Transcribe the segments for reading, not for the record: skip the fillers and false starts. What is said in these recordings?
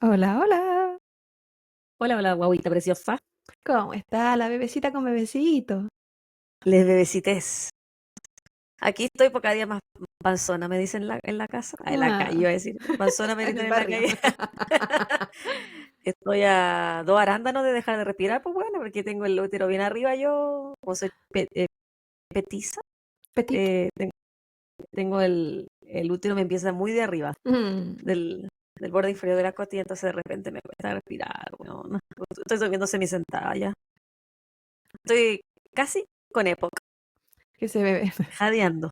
Hola, hola. Hola, hola, guaguita preciosa. ¿Cómo está la bebecita con bebecito? Les bebecites. Aquí estoy por cada día más panzona, me dicen en la casa. En la calle, iba a decir. Panzona me En dicen el en la barrio. calle. Estoy a 2 arándanos de dejar de respirar, pues bueno, porque tengo el útero bien arriba yo, como soy petiza, Petit. tengo el útero me empieza muy de arriba, Mm. del borde inferior de la costilla, entonces de repente me cuesta respirar, bueno, no. Estoy durmiendo semisentada ya. Estoy casi con época, Que ese bebé. jadeando.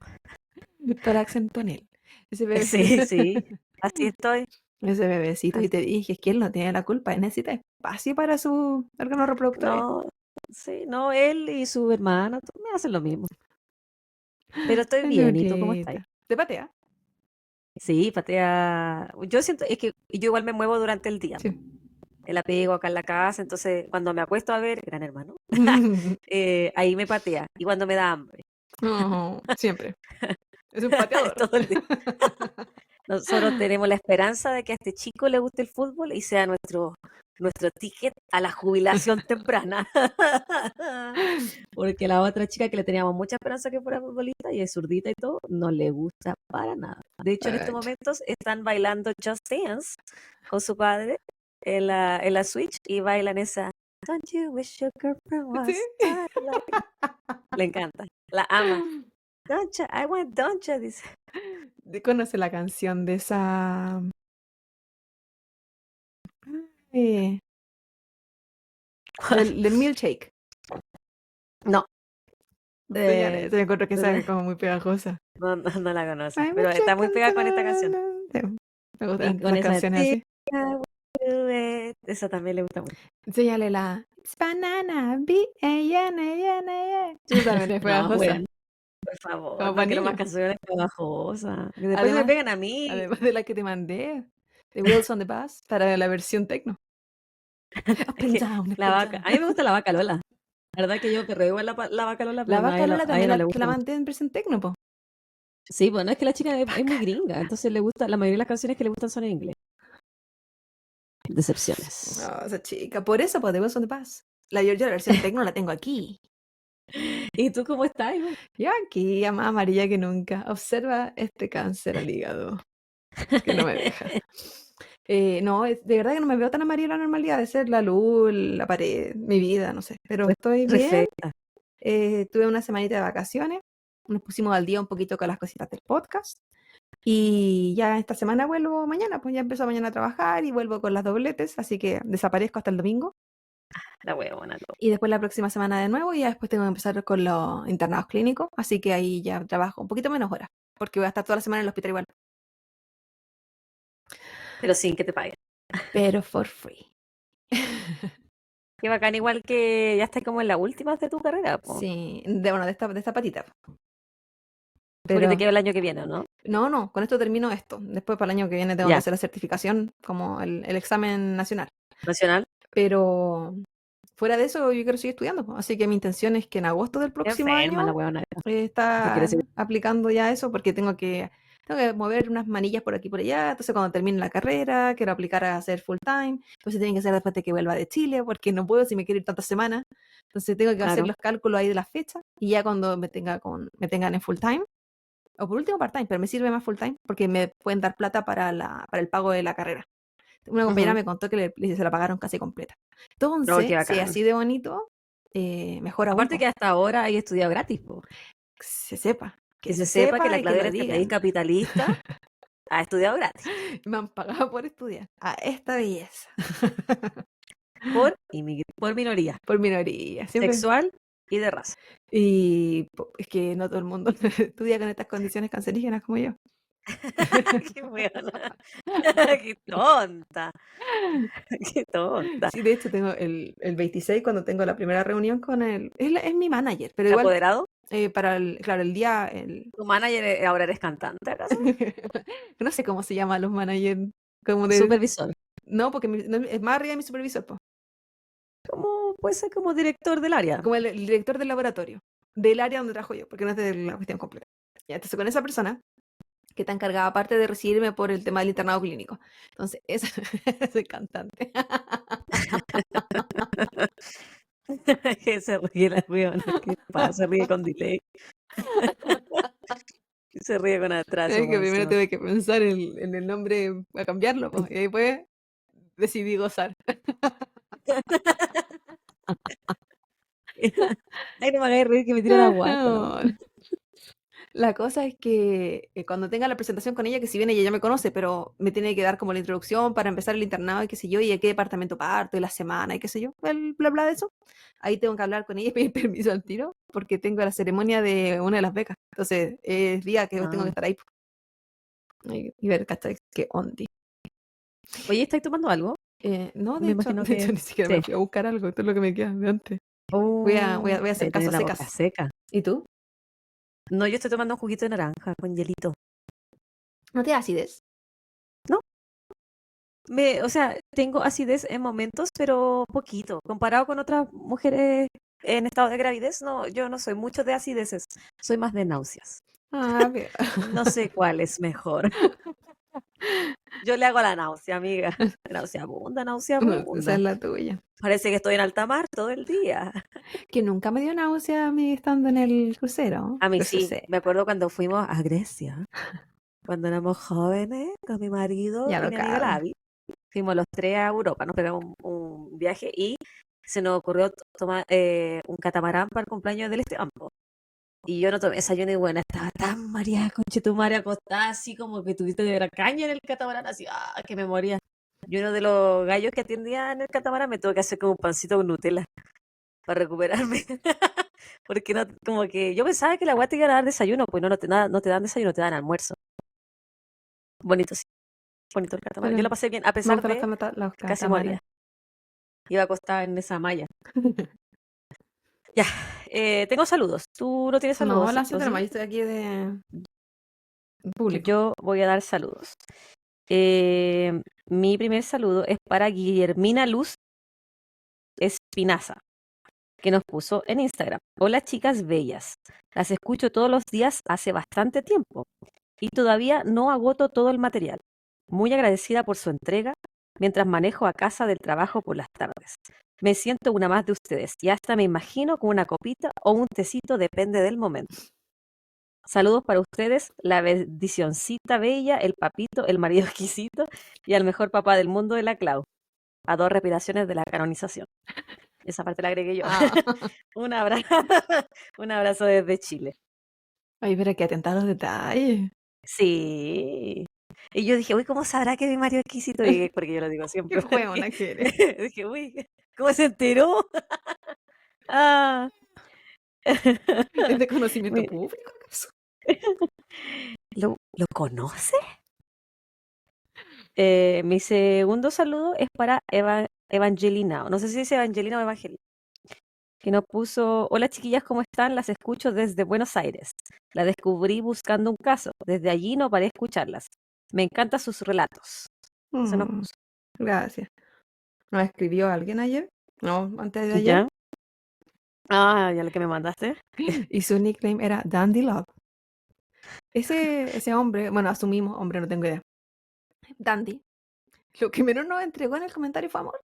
Tórax en tonel. Ese bebé. Sí, sí, así estoy. Ese bebecito. Y te dije, es que él no tiene la culpa. Él necesita espacio para sus órganos reproductores. No, sí, no, él y su hermana me hacen lo mismo. Pero estoy bien, ¿y tú cómo estás? Lulita. ¿Te patea? Sí, patea. Yo siento, es que yo igual me muevo durante el día, po. Sí. El apego acá en la casa, entonces cuando me acuesto a ver, Gran Hermano, ahí me patea. Y cuando me da hambre, Oh, siempre. Es un pateador. todo el día. Nosotros tenemos la esperanza de que a este chico le guste el fútbol y sea nuestro ticket a la jubilación temprana. Porque la otra chica que le teníamos mucha esperanza que fuera futbolista y es zurdita y todo, no le gusta para nada. De hecho, en estos Ach. momentos están bailando Just Dance con su padre en la Switch y bailan esa Don't you wish your girlfriend Sí. was hot like-" Le encanta, la ama. Don't you, I want don't you, dice. ¿Conoce la canción de esa? Eh, del milkshake. No, Se me encuentro que esa es no, como muy pegajosa. no la conoce, Ay, pero está milkshake muy and pegada con esta canción. sí, me Y gustan con esas esa canciones "Think así. I will do it", esa también le gusta mucho. Enséñale la It's banana, B-A-N-A-N-A. Tú también es No, pegajosa. bueno, por favor, Como no para quiero más niños. canciones pegajosas. Que después se me Además, pegan a mí. además de la que te mandé, de Wheels on the Bus, para la versión techno. Up Es and que down, up la and vaca, down. a mí me gusta la vaca Lola. La verdad que yo perreo igual la vaca Lola, La pero no, vaca Lola a ella también no le te la gusta mucho. mandé en versión techno, po. Sí, bueno, es que la chica es muy Vaca. gringa, entonces le gusta, la mayoría de las canciones que le gustan son en inglés. Decepciones. No, esa chica. Por eso, pues, de Wheels on the Bus. Yo la versión techno la tengo aquí. ¿Y tú cómo estás, Iván? Yo aquí, ya más amarilla que nunca. Observa este cáncer al hígado que no me deja. No, de verdad que no me veo tan amarilla en la normalidad. De ser la luz, la pared, mi vida, no sé. Pero estoy bien. Perfecta. Tuve una semanita de vacaciones. Nos pusimos al día un poquito con las cositas del podcast. Y ya esta semana vuelvo mañana. Pues ya empiezo mañana a trabajar y vuelvo con las dobletes. Así que desaparezco hasta el domingo. La huevona, no. Y después la próxima semana de nuevo. Y ya después tengo que empezar con los internados clínicos. Así que ahí ya trabajo un poquito menos horas. Porque voy a estar toda la semana en el hospital igual. Pero sin que te paguen. Pero for free. Qué bacán, igual que ya estás como en las últimas de tu carrera, po. Sí, bueno, de esta patita. Porque te Pero queda el año que viene, ¿no? no, con esto termino esto. Después para el año que viene tengo que Ya, hacer la certificación como el examen nacional. nacional. Pero fuera de eso yo quiero seguir estudiando, po. Así que mi intención es que en agosto del Qué próximo enferma la año huevona. Que quiere está seguir. aplicando ya eso porque tengo que mover unas manillas por aquí y por allá. Entonces cuando termine la carrera quiero aplicar a hacer full time. Entonces tiene que ser después de que vuelva de Chile porque no puedo si me quiero ir tantas semanas. Entonces tengo que hacer Claro. los cálculos ahí de las fechas y ya cuando me tengan en full time, o por último part-time, pero me sirve más full-time porque me pueden dar plata para el pago de la carrera. Una compañera Ujú. me contó que se la pagaron casi completa. No, Entonces, qué si es bacán. así de bonito, mejor aún, Aparte po. que hasta ahora hay estudiado gratis, po. Que se sepa, Que que se se sepa que sepa la y que Claudia en lo este país digan. capitalista ha estudiado gratis. Me han pagado por estudiar a esta belleza. Por minoría, Por minoría, siempre. sexual y de raza. Y es que no todo el mundo estudia con estas condiciones cancerígenas como yo. Qué buena. Qué tonta. Qué tonta. Sí, de hecho tengo el 26 cuando tengo la primera reunión con él. Es mi manager, pero ¿El igual apoderado? para claro, el día, ¿Tu manager ahora eres cantante acaso? no sé cómo se llama los managers, como de, Supervisor. no, porque no, es más arriba de mi supervisor, po, ¿Cómo puede ser como director del área? como el director del laboratorio, del área donde trabajo yo, porque no es de la cuestión completa. Ya, entonces con esa persona que está encargada aparte de recibirme por el tema del internado clínico. Entonces, esa soy cantante. Que se ríe la weona, ¿qué pasa? Se ríe con delay. Se ríe con atraso Es que más primero encima. tuve que pensar en el nombre a cambiarlo, pues, y después decidí gozar. Ay, no me hagáis reír que me tiro la guata, ¿no? La cosa es que cuando tenga la presentación con ella, que si bien ella ya me conoce, pero me tiene que dar como la introducción para empezar el internado y qué sé yo, y a qué departamento parto y la semana y qué sé yo, el bla bla de eso. Ahí tengo que hablar con ella y pedir permiso al tiro, porque tengo la ceremonia de una de las becas. Entonces, es día que tengo que Ah. estar ahí y ver, ¿cachai? Qué ondi. Oye, ¿estáis tomando algo? No, Me imagino de hecho, que ni siquiera sí. me fui a buscar algo, esto es lo que me queda de antes. Voy a hacer Debe caso tener a la boca secas. seca. ¿Y tú? No, yo estoy tomando un juguito de naranja con hielito. ¿No te da acidez? ¿No? O sea, tengo acidez en momentos, pero poquito. Comparado con otras mujeres en estado de gravidez, no, yo no soy mucho de acideces. Soy más de náuseas. Ah, bien. No sé cuál es mejor. Yo le hago a la náusea, amiga. Náusea Esa abunda. es la tuya. Parece que estoy en alta mar todo el día. Que nunca me dio náusea a mí estando en el crucero. A mí Eso sí, sí. me acuerdo cuando fuimos a Grecia, cuando éramos jóvenes, con mi marido Ya y lo mi amiga cabe. Lavi. Fuimos los tres a Europa, nos pegamos un viaje y se nos ocurrió tomar un catamarán para el cumpleaños del Esteban, po. Y yo no tomé desayuno y bueno, estaba tan mareada, conchetumare, acostada así como que tuviste de la caña en el catamarán, así, que me moría. Y uno de los gallos que atendía en el catamarán me tuvo que hacer como un pancito con Nutella para recuperarme. Porque no, como que yo pensaba que la guata te iba a dar desayuno, pues no te dan desayuno, te dan almuerzo. Bonito, sí, bonito el catamarán. Yo Pero lo pasé bien, a me pesar gustan de los que casi moría. catamares. Iba acostada en esa malla. Ya, tengo saludos. Tú no tienes No, saludos, la ¿o siento nomás, sí? yo estoy aquí de público. Yo voy a dar saludos. Eh, Mi primer saludo es para Guillermina Luz Espinaza, que nos puso en Instagram. Hola chicas bellas, las escucho todos los días hace bastante tiempo y todavía no agoto todo el material. Muy agradecida por su entrega mientras manejo a casa del trabajo por las tardes. Me siento una más de ustedes y hasta me imagino con una copita o un tecito, depende del momento. Saludos para ustedes, la bendicioncita bella, el papito, el marido exquisito y al mejor papá del mundo de la Clau. A 2 respiraciones de la canonización. Esa parte la agregué yo. Ah. Un abrazo, un abrazo desde Chile. Ay, pero que atenta a los detalles. Sí. Y yo dije, uy, ¿cómo sabrá que mi marido es exquisito? Y porque yo lo digo Qué siempre. huevona que eres. Dije, uy, ¿cómo se enteró? Ah. ¿Es de conocimiento Mi- público acaso? ¿Lo conoce? Mi segundo saludo es para Evangelina. No sé si es Evangelina o Evangelina. Que nos puso, hola chiquillas, ¿cómo están? Las escucho desde Buenos Aires. La descubrí buscando un caso. Desde allí no paré de escucharlas. Me encantan sus relatos. Eso nos puso. Gracias. ¿Nos escribió alguien ayer? No, antes de ayer. ¿Ya? Ah, ya lo que me mandaste. Y su nickname era Dandy Love. Ese hombre, bueno, asumimos, hombre, no tengo idea. Dandy. Lo que menos nos entregó en el comentario fue amor.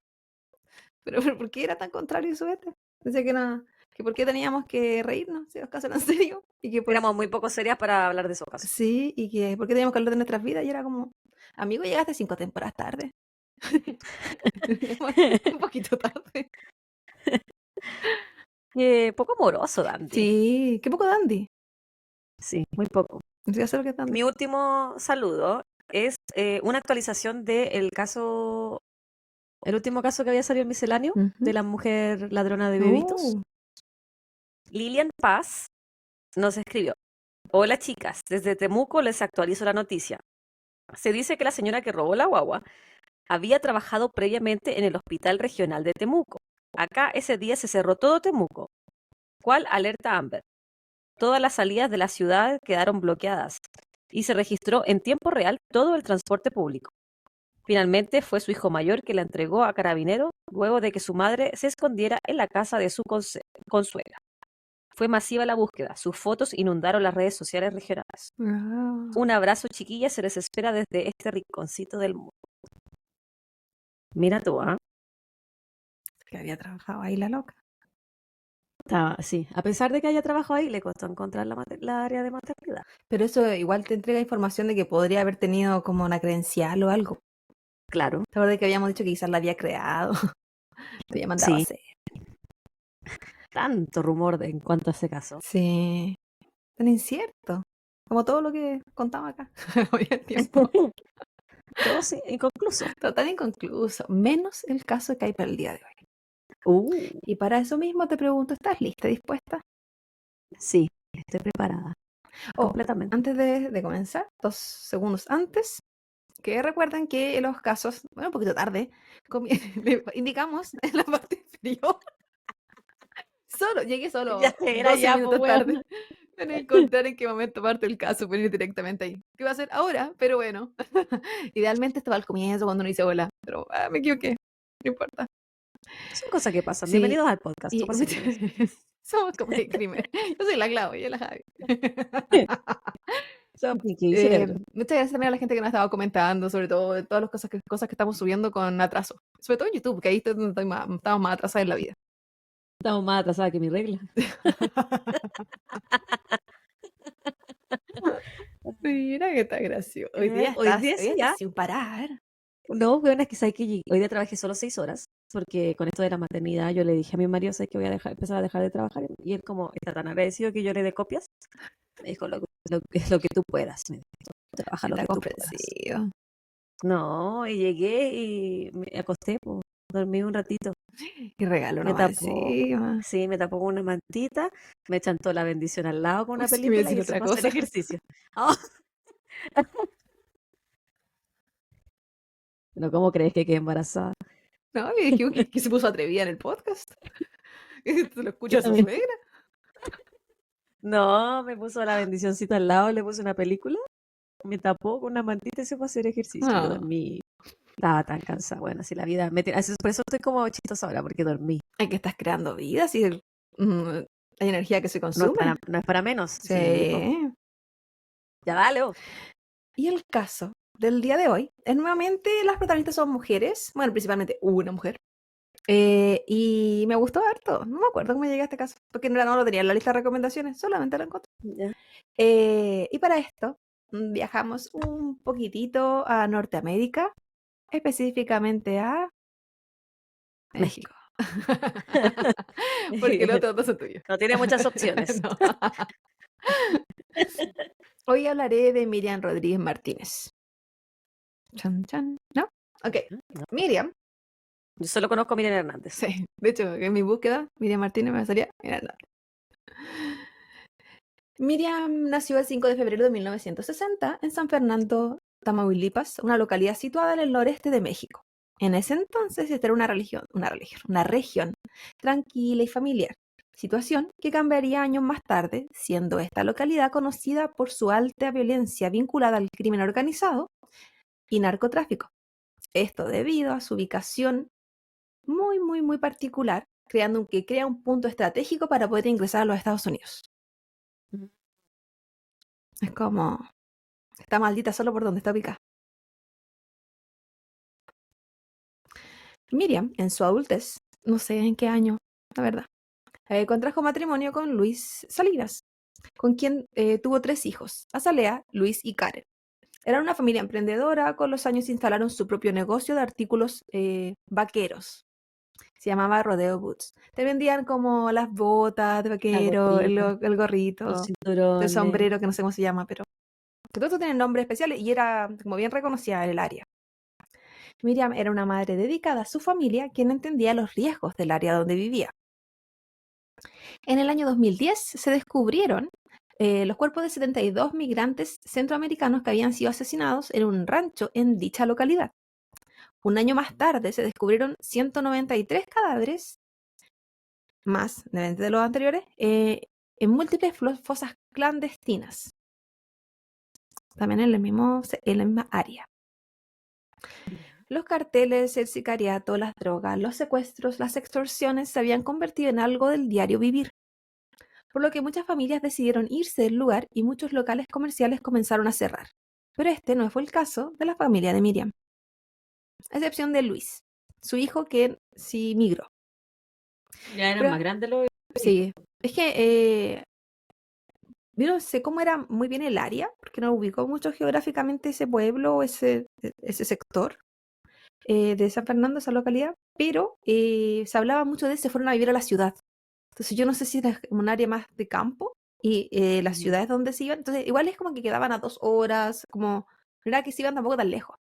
Pero ¿por qué era tan contrario su este? Decía que nada, que por qué teníamos que reírnos, si los casos eran serios. Y que Éramos muy poco serias para hablar de esos casos. sí, y que por qué teníamos que hablar de nuestras vidas. Y era como, amigo, llegaste 5 temporadas tarde. Un poquito tarde. Poco amoroso, Dandy. Sí, qué poco dandy. Sí, muy poco. No sé hacer lo que es dandy. Mi último saludo es una actualización del caso, el último caso que había salido en Misceláneo, de Ujú. la mujer ladrona de bebitos. Lilian Paz nos escribió. Hola chicas, desde Temuco les actualizo la noticia. Se dice que la señora que robó la guagua había trabajado previamente en el Hospital Regional de Temuco. Acá ese día se cerró todo Temuco. ¿Cuál alerta Amber? Todas las salidas de la ciudad quedaron bloqueadas y se registró en tiempo real todo el transporte público. Finalmente fue su hijo mayor que la entregó a Carabineros luego de que su madre se escondiera en la casa de su consuegra. Fue masiva la búsqueda. Sus fotos inundaron las redes sociales regionales. Ah, Un abrazo, chiquilla, se les espera desde este rinconcito del mundo. Mira tú, ¿ah? que había trabajado ahí la loca. Sí, a pesar de que haya trabajado ahí, le costó encontrar la área de maternidad. Pero eso igual te entrega información de que podría haber tenido como una credencial o algo. Claro, ¿Te acuerdas que habíamos dicho que quizás la había creado? Lo había mandado a sí, hacer. tanto rumor en cuanto a ese caso. Sí, tan incierto. Como todo lo que contaba acá hoy en tiempo. Todo sí, inconcluso. Todo tan inconcluso. Menos el caso que hay para el día de hoy. Uh, Y para eso mismo te pregunto, ¿estás lista, dispuesta? sí, estoy preparada. Oh, Completamente. antes de comenzar, 2 segundos antes, que recuerden que los casos, bueno, un poquito tarde, le indicamos en la parte inferior. Llegué Ya solo era, 12 ya, pues, minutos weón. tarde. Van a encontrar en qué momento parte el caso, pueden ir directamente ahí. ¿Qué va a ser ahora? Pero bueno. Idealmente estaba al comienzo cuando no hice bola, pero me equivoqué. No importa. Son cosas que pasan. Sí, Bienvenidos al podcast. y Somos psicólogos. somos como de crimen. Yo soy la Clau y ella la Javi. Somos Pinky y Cerebro. Muchas gracias también a la gente que nos ha estado comentando, sobre todo de todas las cosas que estamos subiendo con atraso. Sobre todo en YouTube, que ahí estamos más atrasados en la vida. Estamos más atrasadas que mi regla. Mira que está gracioso. Hoy día Hoy sí, estás ya. sin parar. No, weón, es que sabes que hoy día trabajé solo 6 horas, porque con esto de la maternidad yo le dije a mi marido, sabes que voy a empezar a dejar de trabajar, y él como está tan agradecido que yo le dé copias, me dijo lo que tú puedas, me dijo, trabaja lo Está que tú puedas. comprensivo. No, y llegué y me acosté, pues, dormí un ratito, Y regalo me nomás tapó, encima. sí, me tapó con una mantita, me chantó la bendición al lado con una Pues que me película y decís él se otra fue a hacer cosa. ejercicio. Oh, no, ¿cómo crees que quedé embarazada? No, me dije que se puso atrevida en el podcast. Esto lo Yo escucha su también. suegra. No, me puso la bendicioncita al lado, le puse una película, me tapó con una mantita y se fue a hacer ejercicio. Yo No, dormí, estaba tan cansada. Bueno, así la vida me tiene, por eso estoy como chistosa ahora, porque dormí. hay que estás creando vida, si hay energía que se consume. No es para menos, sí, po. Sí. Ya dale, oh. Y el caso del día de hoy es nuevamente las protagonistas son mujeres, bueno, principalmente una mujer. Y me gustó harto. No me acuerdo cómo llegué a este caso, porque no lo tenía en la lista de recomendaciones, solamente lo encontré. Ya. Y para esto viajamos un poquitito a Norteamérica, específicamente a México. México. Porque los otros dos son tuyos. No tiene muchas opciones. No. Hoy hablaré de Miriam Rodríguez Martínez. Chan, chan. ¿No? Ok. No, Miriam, yo solo conozco a Miriam Hernández. sí. De hecho, en mi búsqueda, Miriam Martínez me salía. Mira, no. Miriam nació el 5 de febrero de 1960 en San Fernando, Tamaulipas, una localidad situada en el noreste de México. En ese entonces esta era una región tranquila y familiar, situación que cambiaría años más tarde, siendo esta localidad conocida por su alta violencia vinculada al crimen organizado y narcotráfico. Esto debido a su ubicación muy, muy, muy particular, que crea un punto estratégico para poder ingresar a los Estados Unidos. Es como, está maldita solo por donde está ubicada. Miriam, en su adultez, no sé en qué año, la verdad, contrajo matrimonio con Luis Salinas, con quien tuvo 3 hijos, Azalea, Luis y Karen. Eran una familia emprendedora, con los años instalaron su propio negocio de artículos vaqueros. Se llamaba Rodeo Boots. Te vendían como las botas de La vaquero, gorrita, el los gorrito, el cinturones. sombrero, que no sé cómo se llama, pero que todos tienen nombres especiales y era como bien reconocida en el área. Miriam era una madre dedicada a su familia, quien entendía los riesgos del área donde vivía. En el año 2010 se descubrieron los cuerpos de 72 migrantes centroamericanos que habían sido asesinados en un rancho en dicha localidad. Un año más tarde se descubrieron 193 cadáveres, más de los anteriores, en múltiples fosas clandestinas, también en la misma área. Los carteles, el sicariato, las drogas, los secuestros, las extorsiones se habían convertido en algo del diario vivir. por lo que muchas familias decidieron irse del lugar y muchos locales comerciales comenzaron a cerrar. Pero este no fue el caso de la familia de Miriam, a excepción de Luis, su hijo que sí migró. Ya eran Pero más grandes los hijos. sí, es que yo no sé cómo era muy bien el área, porque no ubicó mucho geográficamente ese pueblo o ese sector de San Fernando, esa localidad, pero se hablaba mucho de se fueron a vivir a la ciudad. Entonces yo no sé si era un área más de campo y las Ujú. ciudades donde se iban. Entonces igual es como que quedaban a 2 horas, como no era que se iban tampoco tan lejos.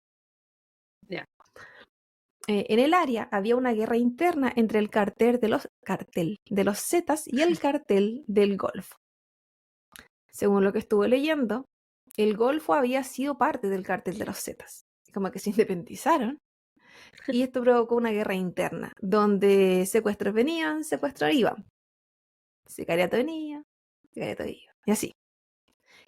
Ya. En el área había una guerra interna entre el cartel de los Zetas y el cartel del Golfo. Según lo que estuve leyendo, el Golfo había sido parte del cartel de los Zetas. Como que se independizaron. Y esto provocó una guerra interna, donde secuestros venían, secuestros iban. Sicariato venía, sicariato iba. Y así.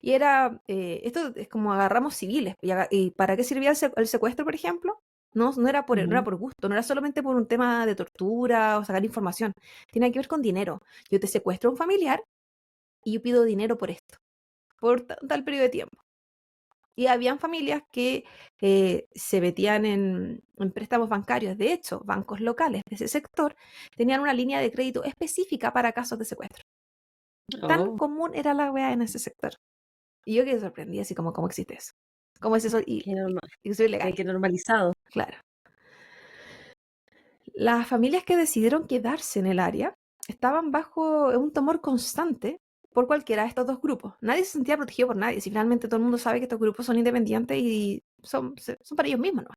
Y esto es como agarramos civiles. ¿Y para qué servía el secuestro, por ejemplo? No era no era Ujú. por gusto, no era solamente por un tema de tortura o sacar información. Tiene que ver con dinero. Yo te secuestro a un familiar y yo pido dinero por esto, por tal periodo de tiempo. Y habían familias que se metían en préstamos bancarios. De hecho, bancos locales de ese sector tenían una línea de crédito específica para casos de secuestro. Tan Oh, común era la weá en ese sector. Y yo quedé sorprendida, así como, ¿cómo existe eso? ¿Cómo es eso? qué normal, Y soy ilegal, qué normalizado. claro. Las familias que decidieron quedarse en el área estaban bajo un temor constante por cualquiera de estos dos grupos. Nadie se sentía protegido por nadie. Si finalmente todo el mundo sabe que estos grupos son independientes y son para ellos mismos, ¿no?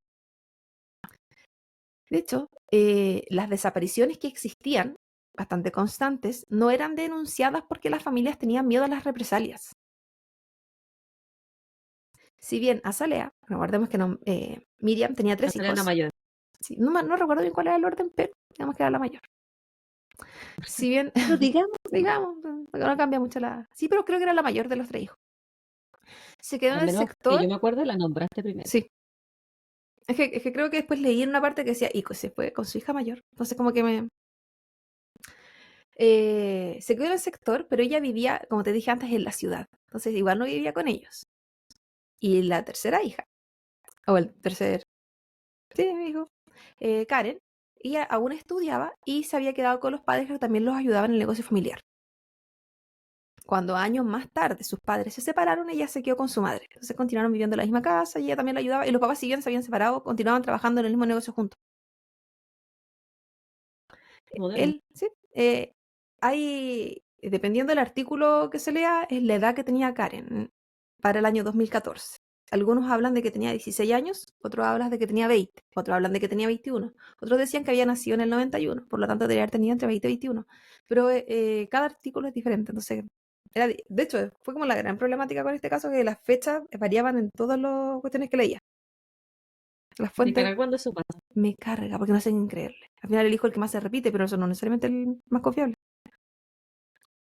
De hecho, las desapariciones que existían, bastante constantes, no eran denunciadas porque las familias tenían miedo a las represalias. Si bien Azalea, recordemos que Miriam tenía 3 Azalea la hijos, mayor. sí, no recuerdo bien cuál era el orden, pero digamos que era la mayor. Si bien, Pero digamos, digamos, no cambia mucho la... Sí, pero creo que era la mayor de los 3 hijos. Se quedó en al el menos que yo sector, me acuerdo, la nombraste primero. sí. Es que creo que después leí en una parte que decía, y se fue con su hija mayor. Entonces como que se quedó en el sector, pero ella vivía, como te dije antes, en la ciudad. Entonces igual no vivía con ellos. Y la tercera hija, o el tercer, sí, mi hijo, Karen, ella aún estudiaba y se había quedado con los padres que también los ayudaban en el negocio familiar. Cuando años más tarde sus padres se separaron, ella se quedó con su madre. Entonces continuaron viviendo en la misma casa y ella también la ayudaba. Y los papás, si bien se habían separado, continuaban trabajando en el mismo negocio juntos. Moderno. Él, sí. Dependiendo del artículo que se lea, es la edad que tenía Karen para el año 2014. Algunos hablan de que tenía 16 años, otros hablan de que tenía 20, otros hablan de que tenía 21, otros decían que había nacido en el 91, por lo tanto debería haber tenido entre 20 y 21. Pero cada artículo es diferente, entonces, de hecho, fue como la gran problemática con este caso, que las fechas variaban en todas las cuestiones que leía. Las Te fuentes caga cuando eso pasa. me carga, porque no sé creerle. Al final elijo el que más se repite, pero eso no necesariamente el más confiable.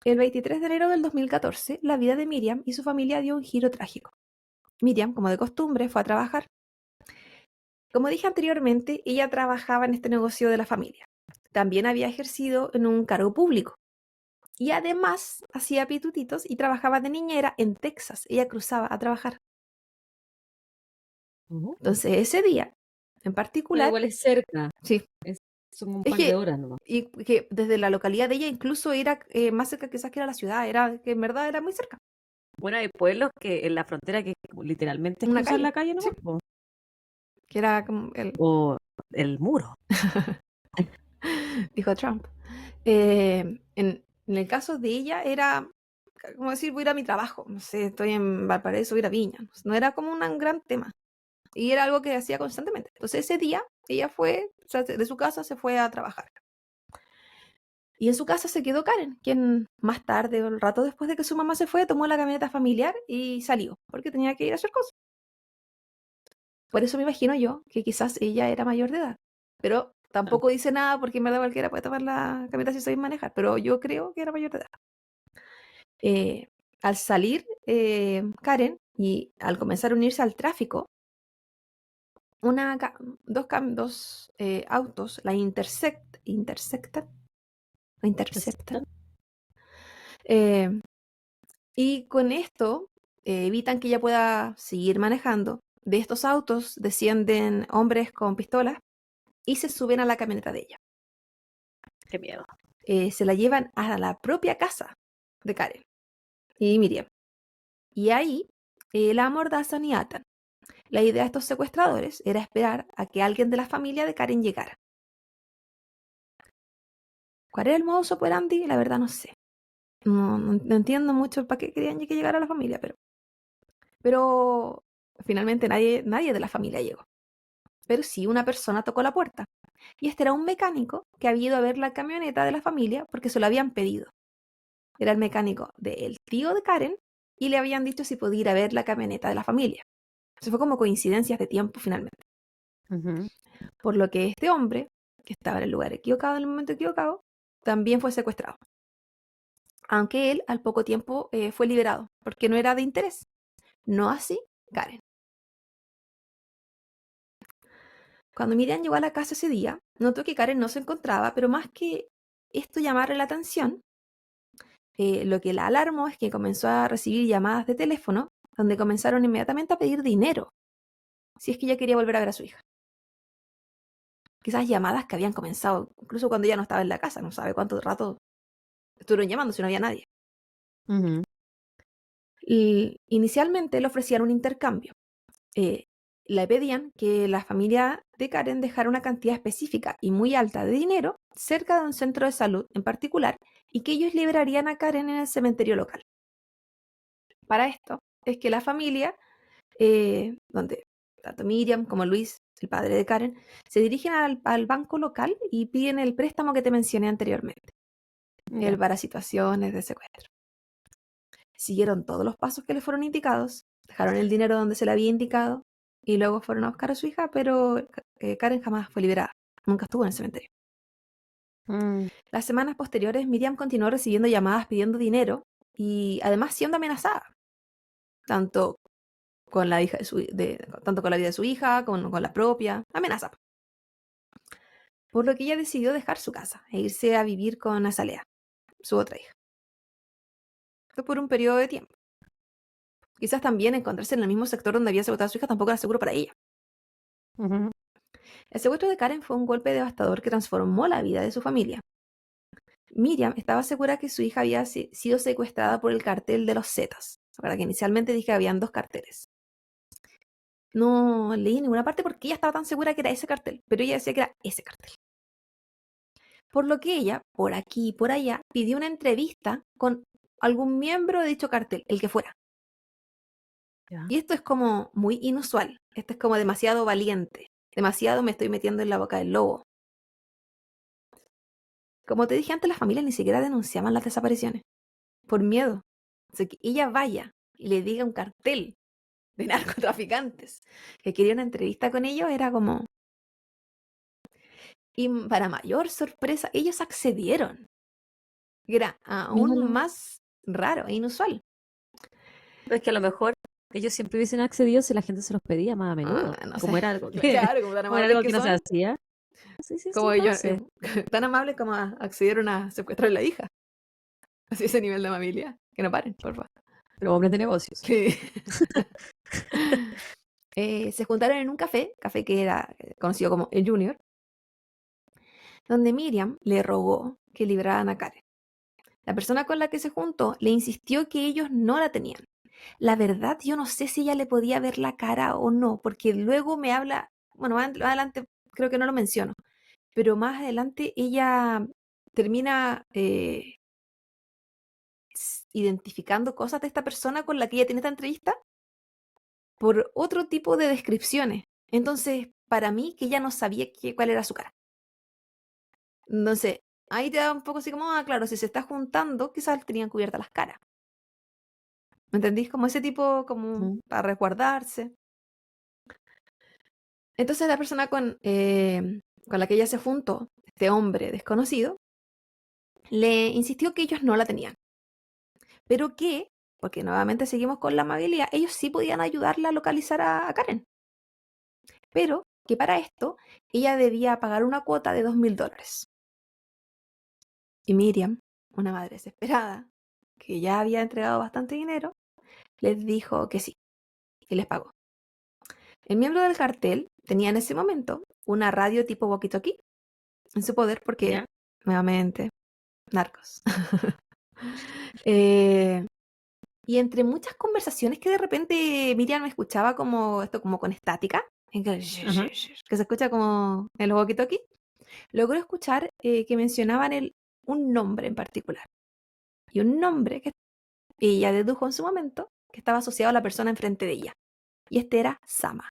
El 23 de enero del 2014, la vida de Miriam y su familia dio un giro trágico. Miriam, como de costumbre, fue a trabajar. Como dije anteriormente, ella trabajaba en este negocio de la familia. También había ejercido en un cargo público. Y además hacía pitutitos y trabajaba de niñera en Texas. Ella cruzaba a trabajar. Ujú. Entonces, ese día, en Bueno, particular, igual es cerca. sí, Son un es par de que, horas nomás. y que desde la localidad de ella incluso era más cerca quizás que era la ciudad, era que en verdad era muy cerca, Bueno, hay pueblos que en la frontera que literalmente es una cruzar calle, la calle sí, nomás, po. que era como O el muro. dijo Trump. En el caso de ella era como decir, voy a ir a mi trabajo, no sé, estoy en Valparaíso, voy a ir a Viña, no era como un gran tema. Y era algo que hacía constantemente. Entonces ese día ella fue, o sea, de su casa se fue a trabajar. Y en su casa se quedó Karen, quien más tarde, o un rato después de que su mamá se fue, tomó la camioneta familiar y salió, porque tenía que ir a hacer cosas. Por eso me imagino yo que quizás ella era mayor de edad. Pero Ah, tampoco dice nada porque en verdad cualquiera puede tomar la camioneta si sabe manejar. Pero yo creo que era mayor de edad. Eh, al salir Karen y al comenzar a unirse al tráfico, dos autos la intersectan, la interceptan. ¿aceptan? Eh, y con esto evitan que ella pueda seguir manejando. De estos autos descienden hombres con pistolas y se suben a la camioneta de ella. Qué miedo. Se la llevan a la propia casa de Karen y Miriam. Y ahí la amordazan y atan. La idea de estos secuestradores era esperar a que alguien de la familia de Karen llegara. ¿Cuál era el modus operandi? La verdad no sé. No entiendo mucho para qué querían que llegara la familia, pero finalmente nadie de la familia llegó. Pero sí una persona tocó la puerta. Y este era un mecánico que había ido a ver la camioneta de la familia porque se lo habían pedido. Era el mecánico del tío de Karen y le habían dicho si podía ir a ver la camioneta de la familia. Eso fue como coincidencias de tiempo finalmente. Ujú. Por lo que este hombre, que estaba en el lugar equivocado en el momento equivocado, también fue secuestrado. Aunque él al poco tiempo fue liberado, porque no era de interés. No así Karen. Cuando Miriam llegó a la casa ese día, notó que Karen no se encontraba, pero más que esto llamarle la atención, lo que la alarmó es que comenzó a recibir llamadas de teléfono donde comenzaron inmediatamente a pedir dinero, si es que ella quería volver a ver a su hija. Quizás llamadas que habían comenzado incluso cuando ella no estaba en la casa, no sabe cuánto rato estuvieron llamando si no había nadie. Ujú. Y inicialmente le ofrecían un intercambio. Eh, Le pedían que la familia de Karen dejara una cantidad específica y muy alta de dinero cerca de un centro de salud en particular y que ellos liberarían a Karen en el cementerio local. Para esto es que la familia, donde tanto Miriam como Luis, el padre de Karen, se dirigen al banco local y piden el préstamo que te mencioné anteriormente, Ya. el para situaciones de secuestro. Siguieron todos los pasos que les fueron indicados, dejaron el dinero donde se le había indicado y luego fueron a buscar a su hija, pero Karen jamás fue liberada, nunca estuvo en el cementerio. Mm, Las semanas posteriores, Miriam continuó recibiendo llamadas pidiendo dinero y además siendo amenazada, tanto con la hija tanto con la vida de su hija, con la propia, amenaza. Por lo que ella decidió dejar su casa e irse a vivir con Azalea, su otra hija. Fue por un periodo de tiempo. Quizás también encontrarse en el mismo sector donde había secuestrado a su hija tampoco era seguro para ella. ujú. El secuestro de Karen fue un golpe devastador que transformó la vida de su familia. Miriam estaba segura que su hija había sido secuestrada por el cartel de los Zetas. Para que inicialmente dije que habían dos carteles. No leí en ninguna parte porque ella estaba tan segura que era ese cartel, pero ella decía que era ese cartel. Por lo que ella, por aquí y por allá, pidió una entrevista con algún miembro de dicho cartel, el que fuera. Ya. Y esto es como muy inusual. Esto es como demasiado valiente. Demasiado me estoy metiendo en la boca del lobo. Como te dije antes, las familias ni siquiera denunciaban las desapariciones. Por miedo. O sea, que ella vaya y le diga a un cartel de narcotraficantes que quería una entrevista con ellos era como... Y para mayor sorpresa, ellos accedieron. Era aún Míralo. más raro e inusual. Pero es que a lo mejor ellos siempre hubiesen accedido si la gente se los pedía más a menudo. No sé. Como era algo que, Claro, como tan como era amables algo que que no se son, hacía. Sí, sí, sí, como ellos, pase. tan amables como accedieron a secuestrar a la hija. Así ese nivel de amabilidad. Que no paren, por favor. Los hombres de negocios. Sí. Se juntaron en un café que era conocido como el Junior, donde Miriam le rogó que liberaran a Karen. La persona con la que se juntó le insistió que ellos no la tenían. La verdad, yo no sé si ella le podía ver la cara o no, porque luego me habla, bueno, más adelante creo que no lo menciono, pero más adelante ella termina identificando cosas de esta persona con la que ella tiene esta entrevista por otro tipo de descripciones. Entonces, para mí, que ella no sabía cuál era su cara. Entonces, ahí te da un poco así como, claro, si se está juntando, quizás tenían cubiertas las caras. ¿Me entendís? Como ese tipo, como Ujú. para resguardarse. Entonces, la persona con la que ella se juntó, este hombre desconocido, le insistió que ellos no la tenían. Pero que, porque nuevamente seguimos con la amabilidad, ellos sí podían ayudarla a localizar a Karen. Pero que para esto ella debía pagar una cuota de $2.000. Y Miriam, una madre desesperada, que ya había entregado bastante dinero, les dijo que sí, y les pagó. El miembro del cartel tenía en ese momento una radio tipo walkie-talkie en su poder porque, ¿Ya? nuevamente, narcos. Eh, y entre muchas conversaciones que de repente Miriam me escuchaba como esto, como con estática, que Ajá. se escucha como en los walkie-talkie, logró escuchar que mencionaban un nombre en particular. Y un nombre que ella dedujo en su momento que estaba asociado a la persona enfrente de ella. Y este era Sama.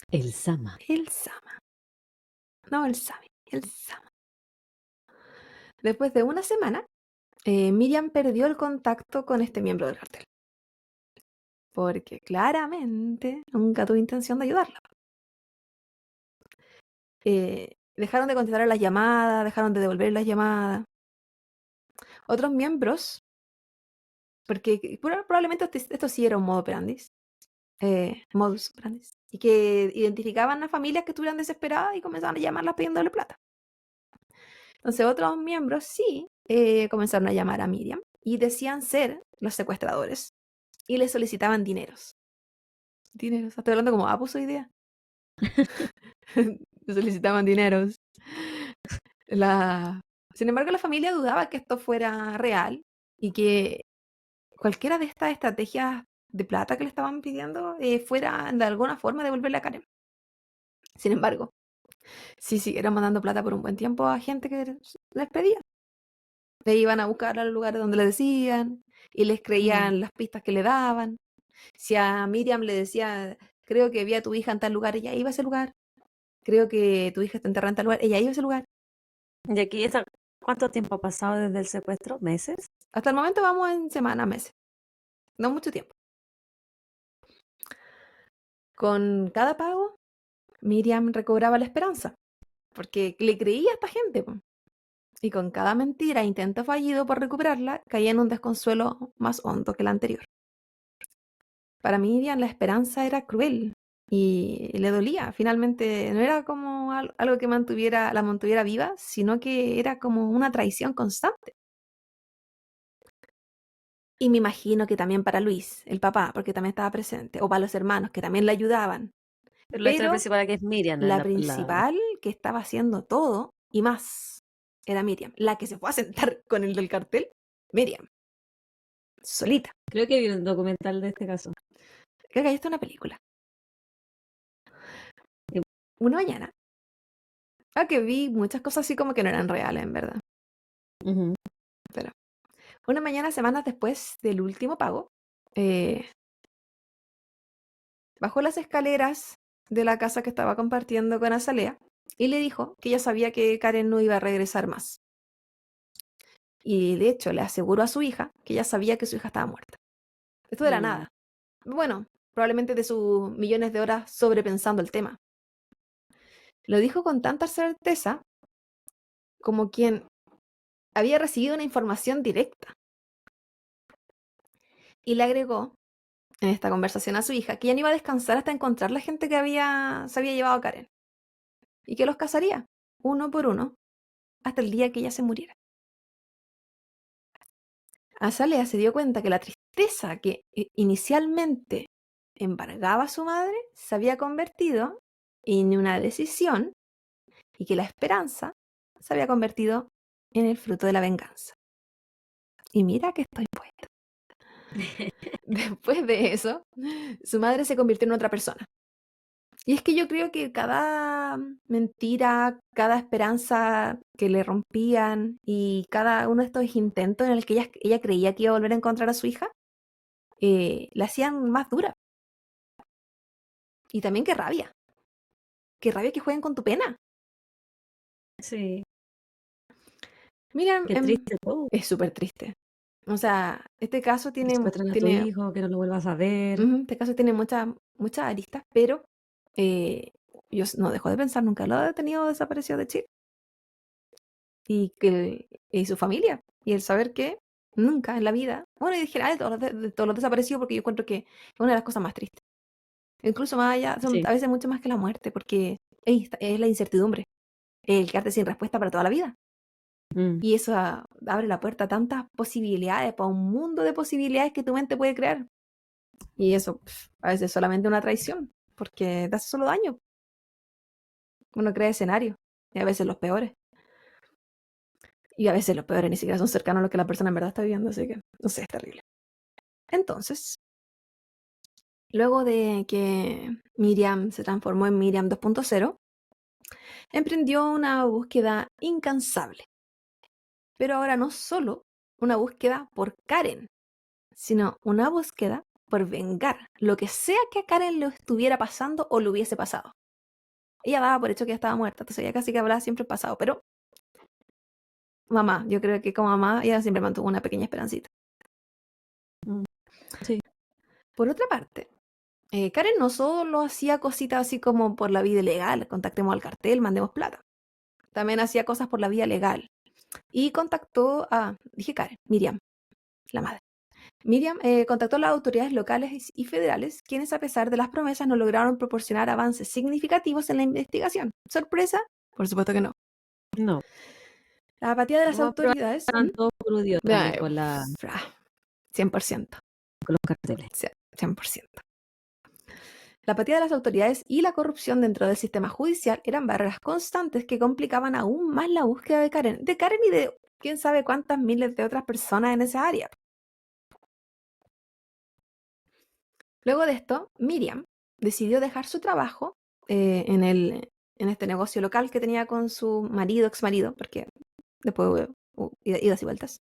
El Sama. El Sama. No el Sami, el Sama. Después de una semana, Miriam perdió el contacto con este miembro del cartel. Porque claramente nunca tuvo intención de ayudarla. Dejaron de contestar las llamadas, dejaron de devolver las llamadas. Otros miembros, porque probablemente esto sí era un modus operandi, y que identificaban a familias que estuvieran desesperadas y comenzaban a llamarlas pidiéndole plata. Entonces otros miembros sí comenzaron a llamar a Miriam y decían ser los secuestradores y le solicitaban dineros. Dineros, estoy hablando como abuso hoy día. Le solicitaban dineros. Sin embargo, la familia dudaba que esto fuera real y que cualquiera de estas estrategias de plata que le estaban pidiendo fuera de alguna forma devolverle a Karen. Sin embargo, sí siguieron mandando plata por un buen tiempo a gente que les pedía. Le iban a buscar a los lugares donde le decían y les creían las pistas que le daban. Si a Miriam le decía, creo que vi a tu hija en tal lugar, ella iba a ese lugar. Creo que tu hija está enterrada en tal lugar, ella iba a ese lugar. ¿Y aquí cuánto tiempo ha pasado desde el secuestro? ¿Meses? Hasta el momento vamos en semanas, meses. No mucho tiempo. Con cada pago, Miriam recobraba la esperanza, porque le creía a esta gente. Y con cada mentira e intento fallido por recuperarla, caía en un desconsuelo más hondo que el anterior. Para Miriam la esperanza era cruel y le dolía. Finalmente no era como algo que la mantuviera viva, sino que era como una traición constante. Y me imagino que también para Luis, el papá, porque también estaba presente, o para los hermanos, que también le ayudaban. Pero la historia Pero principal aquí es Miriam. la principal que estaba haciendo todo y más era Miriam. La que se fue a sentar con el del cartel, Miriam. Solita. Creo que vi un documental de este caso. Creo que ahí está una película. Una mañana. Que vi muchas cosas así como que no eran reales, en verdad. Ujú. Pero una mañana, semanas después del último pago, bajó las escaleras de la casa que estaba compartiendo con Azalea y le dijo que ella sabía que Karen no iba a regresar más. Y de hecho le aseguró a su hija que ella sabía que su hija estaba muerta. Esto de la nada. Bueno, probablemente de sus millones de horas sobrepensando el tema. Lo dijo con tanta certeza como quien había recibido una información directa. Y le agregó en esta conversación a su hija que ya no iba a descansar hasta encontrar la gente que se había llevado a Karen. Y que los cazaría, uno por uno, hasta el día que ella se muriera. Azalea se dio cuenta que la tristeza que inicialmente embargaba a su madre se había convertido en una decisión y que la esperanza se había convertido en el fruto de la venganza. Y mira que estoy puesta. Después de eso, su madre se convirtió en otra persona. Y es que yo creo que cada mentira, cada esperanza que le rompían y cada uno de estos intentos en el que ella creía que iba a volver a encontrar a su hija, la hacían más dura. Y también qué rabia. Qué rabia que jueguen con tu pena. Sí. Mira, Qué triste todo. es súper triste. O sea, este caso Que tiene, secuestran a tu tiene, hijo, que no lo vuelvas a ver. este caso tiene muchas aristas, pero yo no dejo de pensar, nunca lo ha detenido desaparecido de Chile. Y su familia. Y el saber que nunca en la vida, bueno, y en general de todos los desaparecidos, porque yo encuentro que es una de las cosas más tristes. Incluso más allá, son Sí. a veces mucho más que la muerte, porque es la incertidumbre, el quedarte sin respuesta para toda la vida. Y eso abre la puerta a tantas posibilidades, para un mundo de posibilidades que tu mente puede crear. Y eso a veces es solamente una traición, porque te hace solo daño. Uno crea escenarios, y a veces los peores. Y a veces los peores ni siquiera son cercanos a lo que la persona en verdad está viviendo, así que, no sé, es terrible. Entonces, luego de que Miriam se transformó en Miriam 2.0, emprendió una búsqueda incansable. Pero ahora no solo una búsqueda por Karen, sino una búsqueda por vengar lo que sea que a Karen le estuviera pasando o le hubiese pasado. Ella daba por hecho que ella estaba muerta, entonces ella casi que hablaba siempre el pasado, pero mamá, yo creo que como mamá ella siempre mantuvo una pequeña esperancita. Sí. Por otra parte, Karen no solo hacía cositas así como por la vía legal, contactemos al cartel, mandemos plata. También hacía cosas por la vía legal. Y contactó a, dije Karen, Miriam, la madre. Miriam contactó a las autoridades locales y federales, quienes a pesar de las promesas no lograron proporcionar avances significativos en la investigación. ¿Sorpresa? Por supuesto que no. No. La apatía de las Lo más probable es que autoridades... estaban todos prudios también Ay, con 100%. con los carteles. 100%. La apatía de las autoridades y la corrupción dentro del sistema judicial eran barreras constantes que complicaban aún más la búsqueda de Karen y de quién sabe cuántas miles de otras personas en esa área. Luego de esto, Miriam decidió dejar su trabajo en este negocio local que tenía con su marido, ex marido, porque después hubo idas y vueltas.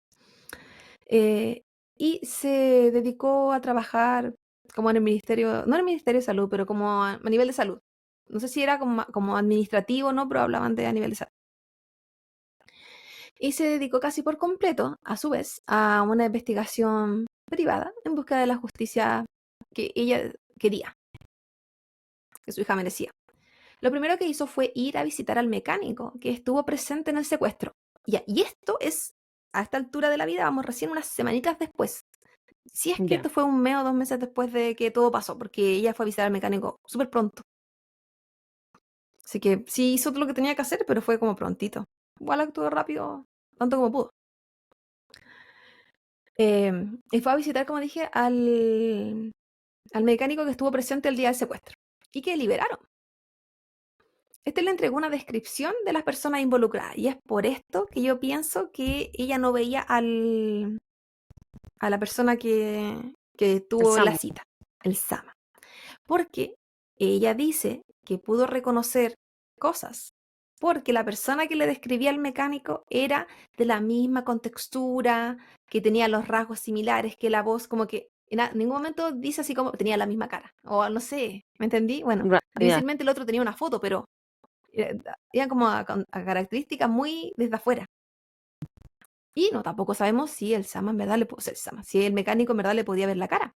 Y se dedicó a trabajar como en el ministerio, no en el Ministerio de Salud, pero como a nivel de salud. No sé si era como administrativo, ¿no? Pero hablaban de a nivel de salud. Y se dedicó casi por completo, a su vez, a una investigación privada en busca de la justicia que ella quería, que su hija merecía. Lo primero que hizo fue ir a visitar al mecánico que estuvo presente en el secuestro. Y esto es, a esta altura de la vida, vamos recién unas semanitas después. Si es que Ya. esto fue 1 mes o 2 meses después de que todo pasó, porque ella fue a visitar al mecánico súper pronto. Así que sí hizo todo lo que tenía que hacer, pero fue como prontito. Igual actuó rápido, tanto como pudo. Y fue a visitar, como dije, al mecánico que estuvo presente el día del secuestro y que liberaron. Este le entregó una descripción de las personas involucradas y es por esto que yo pienso que ella no veía a la persona que El tuvo la Samu. cita, el Sama. Porque ella dice que pudo reconocer cosas, porque la persona que le describía al mecánico era de la misma contextura, que tenía los rasgos similares, que la voz como que en ningún momento dice así como tenía la misma cara, o no sé, ¿me entendí? Bueno, Ya. difícilmente el otro tenía una foto, pero eran como a características muy desde afuera. Y no, tampoco sabemos si el Sama en verdad si el mecánico en verdad le podía ver la cara.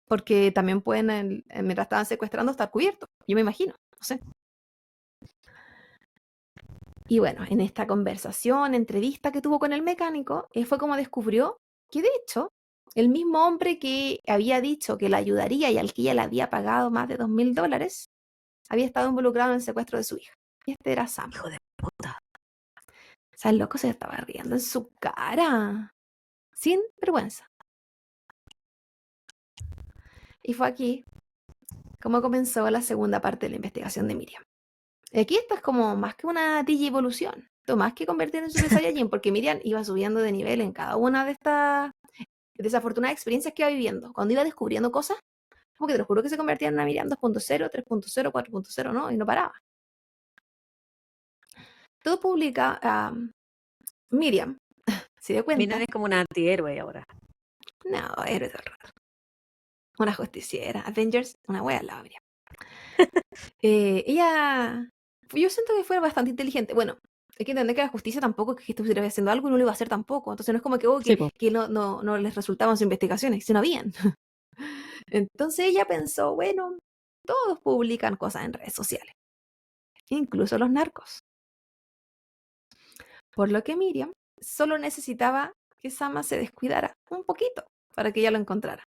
Porque también pueden, mientras estaban secuestrando, estar cubiertos. Yo me imagino, no sé. Y bueno, en esta conversación, entrevista que tuvo con el mecánico, fue como descubrió que de hecho, el mismo hombre que había dicho que la ayudaría y al que ella le había pagado más de $2.000, había estado involucrado en el secuestro de su hija. Y este era Sam. Hijo de puta. O sea, el loco se estaba riendo en su cara. Sin vergüenza. Y fue aquí como comenzó la segunda parte de la investigación de Miriam. Aquí esto es como más que una digievolución, más que convertir en Super Saiyajin, porque Miriam iba subiendo de nivel en cada una de estas desafortunadas experiencias que iba viviendo. Cuando iba descubriendo cosas, como que te lo juro que se convertía en una Miriam 2.0, 3.0, 4.0, ¿no? Y no paraba. Todo publica Miriam, se dio cuenta. Miren, es como un antihéroe ahora. No, héroe de horror. Una justiciera. Avengers, una wea la Miriam. Ella, yo siento que fue bastante inteligente. Bueno, hay que entender que la justicia tampoco es que estuviera haciendo algo y no lo iba a hacer tampoco. Entonces no es como que, Sí, po. que no les resultaban sus investigaciones, sino bien. Entonces ella pensó, bueno, todos publican cosas en redes sociales, incluso los narcos. Por lo que Miriam solo necesitaba que Sama se descuidara un poquito para que ella lo encontrara.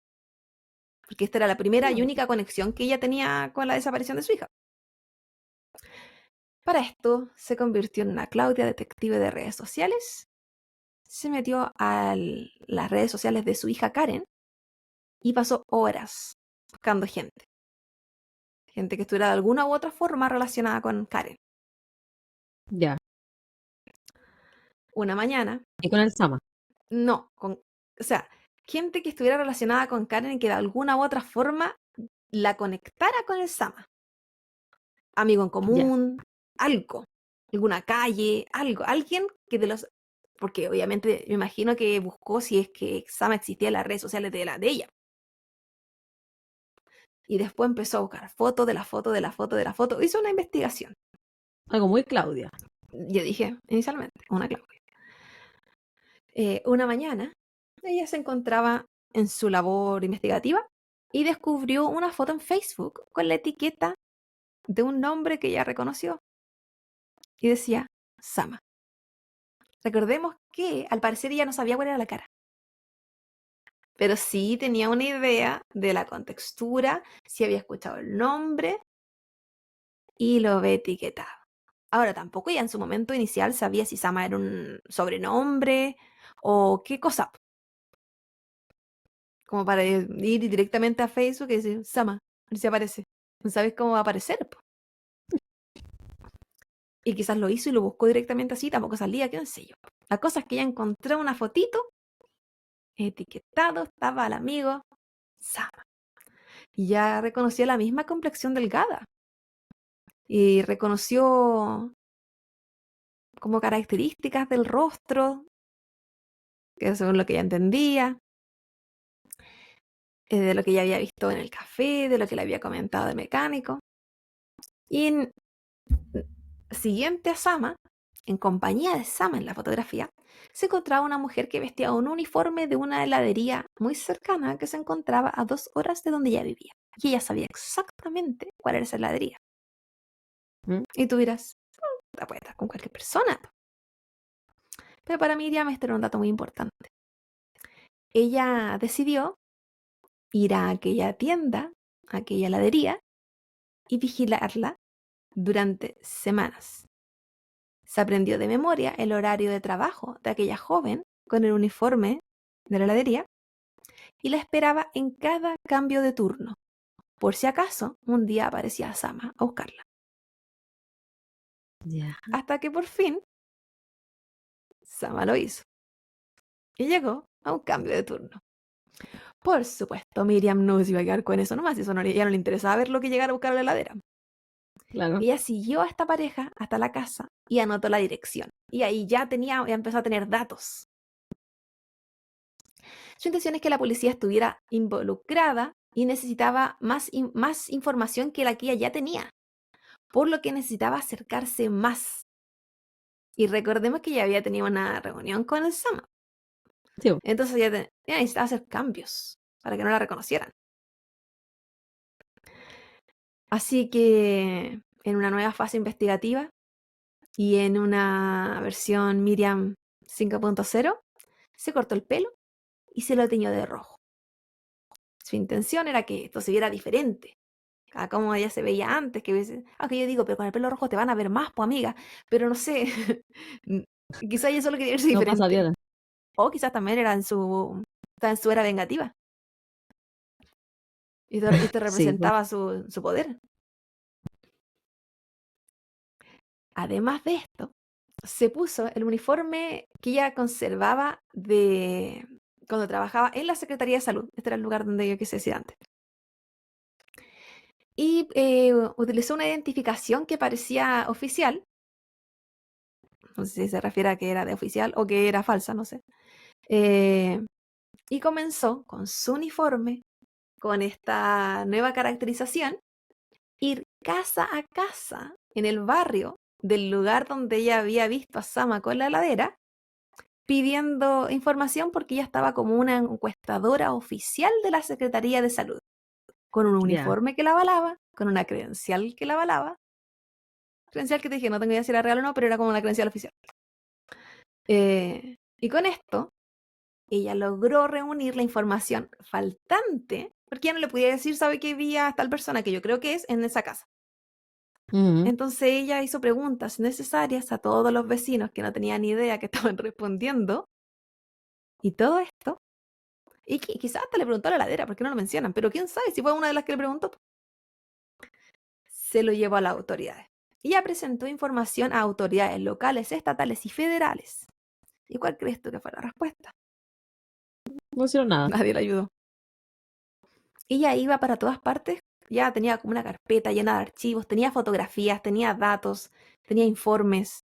Porque esta era la primera y única conexión que ella tenía con la desaparición de su hija. Para esto se convirtió en una Claudia detective de redes sociales se metió a las redes sociales de su hija Karen y pasó horas buscando gente. Gente que estuviera de alguna u otra forma relacionada con Karen. Ya. Una mañana, Y con el Sama. no, o sea, gente que estuviera relacionada con Karen y que de alguna u otra forma la conectara con el Sama. Amigo en Ya. común, algo, alguna calle, algo, alguien que de los... Porque obviamente me imagino que buscó si es que Sama existía en las redes sociales de ella. Y después empezó a buscar fotos de la foto, de la foto, de la foto. Hizo una investigación. Algo muy Claudia. Yo dije inicialmente, una Claudia. Una mañana, ella se encontraba en su labor investigativa y descubrió una foto en Facebook con la etiqueta de un nombre que ella reconoció. Y decía Sama. Recordemos que al parecer ella no sabía cuál era la cara. Pero sí tenía una idea de la contextura, sí había escuchado el nombre y lo ve etiquetado. Ahora, tampoco ella en su momento inicial sabía si Sama era un sobrenombre o qué cosa. Como para ir directamente a Facebook y decir, Sama, a ver si aparece. No sabes cómo va a aparecer, po. Y quizás lo hizo y lo buscó directamente así, tampoco salía, qué sé yo. La cosa es que ella encontró una fotito, etiquetado, estaba el amigo Sama. Y ya reconoció la misma complexión delgada. Y reconoció como características del rostro, que según lo que ella entendía, de lo que ella había visto en el café, de lo que le había comentado el mecánico. Y siguiente a Sama, en compañía de Sama en la fotografía, se encontraba una mujer que vestía un uniforme de una heladería muy cercana que se encontraba a 2 horas de donde ella vivía. Y ella sabía exactamente cuál era esa heladería. ¿Mm? Y tú dirás, la puede estar con cualquier persona. Pero para Miriam este era un dato muy importante. Ella decidió ir a aquella tienda, a aquella heladería, y vigilarla durante semanas. Se aprendió de memoria el horario de trabajo de aquella joven con el uniforme de la heladería y la esperaba en cada cambio de turno, por si acaso un día aparecía Sama a buscarla. Ya. Hasta que por fin Sama lo hizo y llegó a un cambio de turno. Por supuesto, Miriam no se iba a quedar con eso nomás, eso no, ya no le interesaba ver lo que llegara a buscar a la heladera. Claro. Ella siguió a esta pareja hasta la casa y anotó la dirección. Y ahí ya empezó a tener datos. Su intención es que la policía estuviera involucrada y necesitaba más información que la que ella ya tenía, por lo que necesitaba acercarse más. Y recordemos que ya había tenido una reunión con el Sama. Sí. Entonces ella necesitaba hacer cambios para que no la reconocieran. Así que en una nueva fase investigativa y en una versión Miriam 5.0, se cortó el pelo y se lo teñió de rojo. Su intención era que esto se viera diferente a como ella se veía antes, aunque yo digo, pero con el pelo rojo te van a ver más, pues amiga, pero no sé, quizás ella solo quería verse No pasa diferente, bien. o quizás también estaba en su era vengativa, y esto Sí, pues. representaba su poder. Además de esto, se puso el uniforme que ella conservaba de cuando trabajaba en la Secretaría de Salud. Este era el lugar donde yo quise decir antes. Y utilizó una identificación que parecía oficial. No sé si se refiere a que era de oficial o que era falsa, no sé. Y comenzó con su uniforme, con esta nueva caracterización, ir casa a casa en el barrio del lugar donde ella había visto a Sama con la heladera, pidiendo información porque ella estaba como una encuestadora oficial de la Secretaría de Salud, con un Ya. uniforme que la avalaba, con una credencial que la avalaba. Credencial que te dije, no tengo idea si era real o no, pero era como una credencial oficial. Y con esto, ella logró reunir la información faltante, porque ya no le podía decir, sabe que había tal persona, que yo creo que es en esa casa. Ujú. Entonces ella hizo preguntas necesarias a todos los vecinos que no tenían ni idea que estaban respondiendo, Y todo esto, y quizás hasta le preguntó a la heladera, porque no lo mencionan, pero quién sabe si fue una de las que le preguntó. Se lo llevó a las autoridades. Y ya presentó información a autoridades locales, estatales y federales. ¿Y cuál crees tú que fue la respuesta? No hicieron nada. Nadie le ayudó. Ella iba para todas partes, ya tenía como una carpeta llena de archivos, tenía fotografías, tenía datos, tenía informes.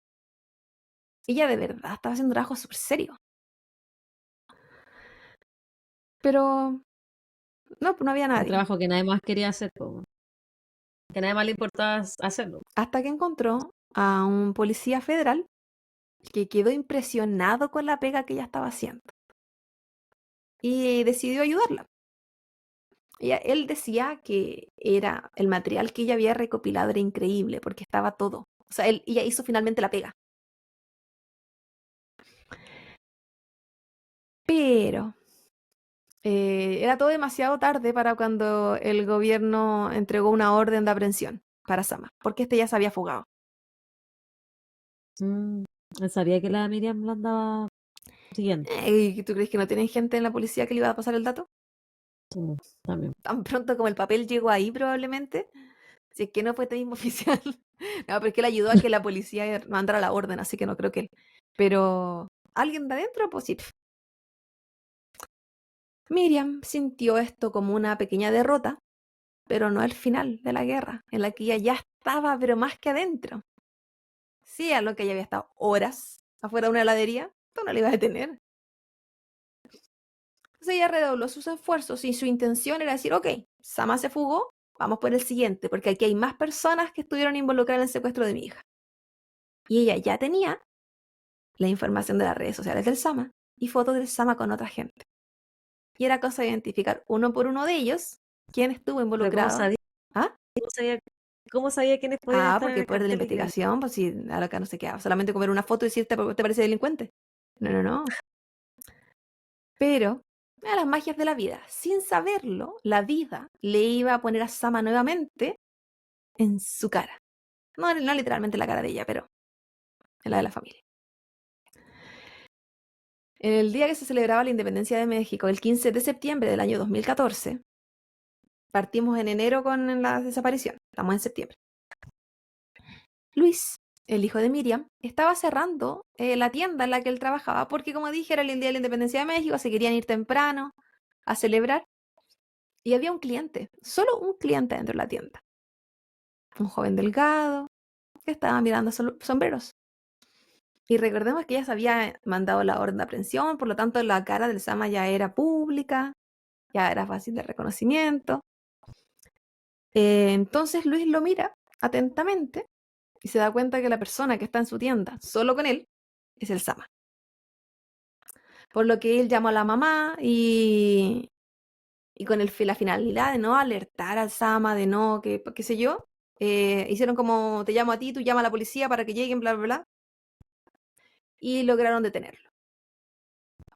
Ella de verdad estaba haciendo un trabajo súper serio. Pero no, pues no había Un nadie. trabajo que nadie más quería hacer, po. Que nadie más le importaba hacerlo. Hasta que encontró a un policía federal que quedó impresionado con la pega que ella estaba haciendo. Y decidió ayudarla. Él decía que era el material que ella había recopilado era increíble porque estaba todo. O sea, ella hizo finalmente la pega. Pero era todo demasiado tarde para cuando el gobierno entregó una orden de aprehensión para Sama, porque este ya se había fugado. Sabía que la Miriam la andaba siguiendo. ¿Y tú crees que no tienen gente en la policía que le iba a pasar el dato? También. Tan pronto como el papel llegó ahí, probablemente. Si es que no fue este mismo oficial. No, pero es que él ayudó a que la policía mandara la orden, así que no creo que él. Pero alguien de adentro, pues sí. Miriam sintió esto como una pequeña derrota, pero no el final de la guerra, en la que ella ya estaba, pero más que adentro. Sí, a lo que ella había estado horas afuera de una heladería, tú no le ibas a detener. Entonces ella redobló sus esfuerzos y su intención era decir, ok, Sama se fugó, vamos por el siguiente, porque aquí hay más personas que estuvieron involucradas en el secuestro de mi hija. Y ella ya tenía la información de las redes sociales del Sama y fotos del Sama con otra gente. Y era cosa de identificar uno por uno de ellos quién estuvo Pero involucrado. ¿Ah? ¿Cómo sabía quiénes podían estar Porque en el el poder de la cartel original? investigación, pues si acá no se queda solamente con ver una foto y decirte te parece delincuente. No. Pero, a las magias de la vida, sin saberlo, la vida le iba a poner a Sama nuevamente en su cara. No literalmente en la cara de ella, pero en la de la familia. En el día que se celebraba la independencia de México, el 15 de septiembre del año 2014, partimos en enero con la desaparición, estamos en septiembre. Luis, el hijo de Miriam, estaba cerrando la tienda en la que él trabajaba porque, como dije, era el día de la independencia de México, se querían ir temprano a celebrar. Y había un cliente, solo un cliente dentro de la tienda. Un joven delgado que estaba mirando sombreros. Y recordemos que ella se había mandado la orden de aprehensión, por lo tanto la cara del Sama ya era pública, ya era fácil de reconocimiento. Entonces Luis lo mira atentamente y se da cuenta que la persona que está en su tienda, solo con él, es el Sama. Por lo que él llamó a la mamá y con la finalidad de no alertar al Sama, de no, que qué sé yo, hicieron como te llamo a ti, tú llama a la policía para que lleguen, bla, bla, bla. Y lograron detenerlo.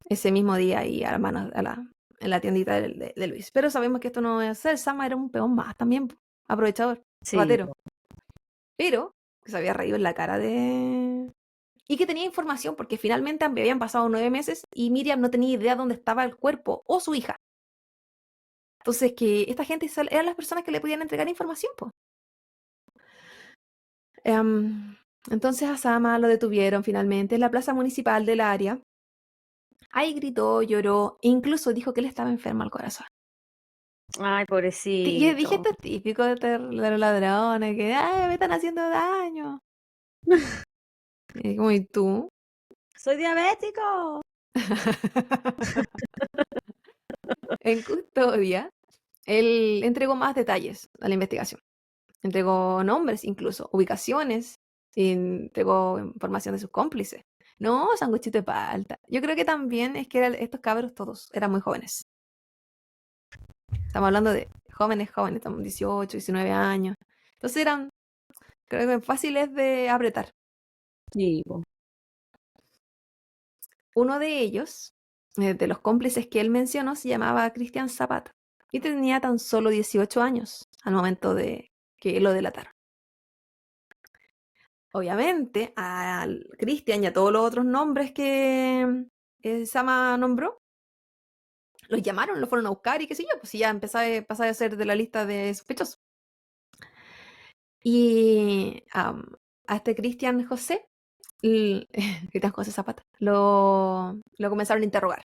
Ese mismo día ahí a manos, en la tiendita de Luis. Pero sabemos que esto no es el Sama era un peón más también, aprovechador, Sí, ratero. Pero que se había reído en la cara de... Y que tenía información porque finalmente habían pasado 9 meses y Miriam no tenía idea dónde estaba el cuerpo o su hija. Entonces que esta gente eran las personas que le podían entregar información, pues. Entonces a Sama lo detuvieron finalmente en la plaza municipal del área. Ahí gritó, lloró e incluso dijo que él estaba enfermo al corazón. Ay, Y dije, pobrecito. esto es típico de los ladrones, que ay, me están haciendo daño. Y como, ¿y tú? ¡Soy diabético! En custodia, él entregó más detalles a la investigación. Entregó nombres incluso, ubicaciones, y entregó información de sus cómplices. No, sanguchito de palta. Yo creo que también es que estos cabros todos eran muy jóvenes. Estamos hablando de jóvenes, estamos 18, 19 años. Entonces eran, creo que fáciles de apretar. Sí, po. Uno de ellos, de los cómplices que él mencionó, se llamaba Cristian Zapata y tenía tan solo 18 años al momento de que lo delataron. Obviamente, a Cristian y a todos los otros nombres que Sama nombró, los llamaron, lo fueron a buscar y qué sé yo, pues si ya pasaba a ser de la lista de sospechosos. Y a este Cristian José, Cristian José Zapata, lo comenzaron a interrogar.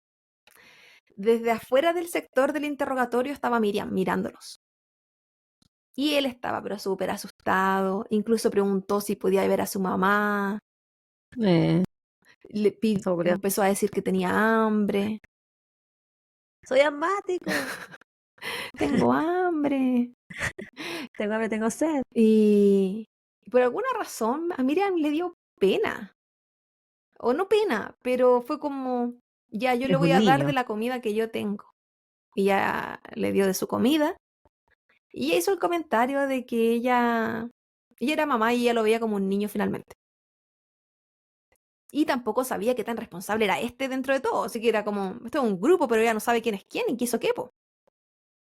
Desde afuera del sector del interrogatorio estaba Miriam mirándolos. Y él estaba pero súper asustado, incluso preguntó si podía ver a su mamá, Eso ocurrió. empezó a decir que tenía hambre. Soy asmático. Tengo hambre. Tengo hambre, tengo sed. Y por alguna razón a Miriam le dio pena. O no pena, pero fue como, ya, yo le Es voy un a dar niño. de la comida que yo tengo. Y ya le dio de su comida. Y ella hizo el comentario de que ella era mamá y ella lo veía como un niño finalmente. Y tampoco sabía qué tan responsable era este dentro de todo. Así que era como, esto es un grupo, pero ella no sabe quién es quién y qué hizo qué, po.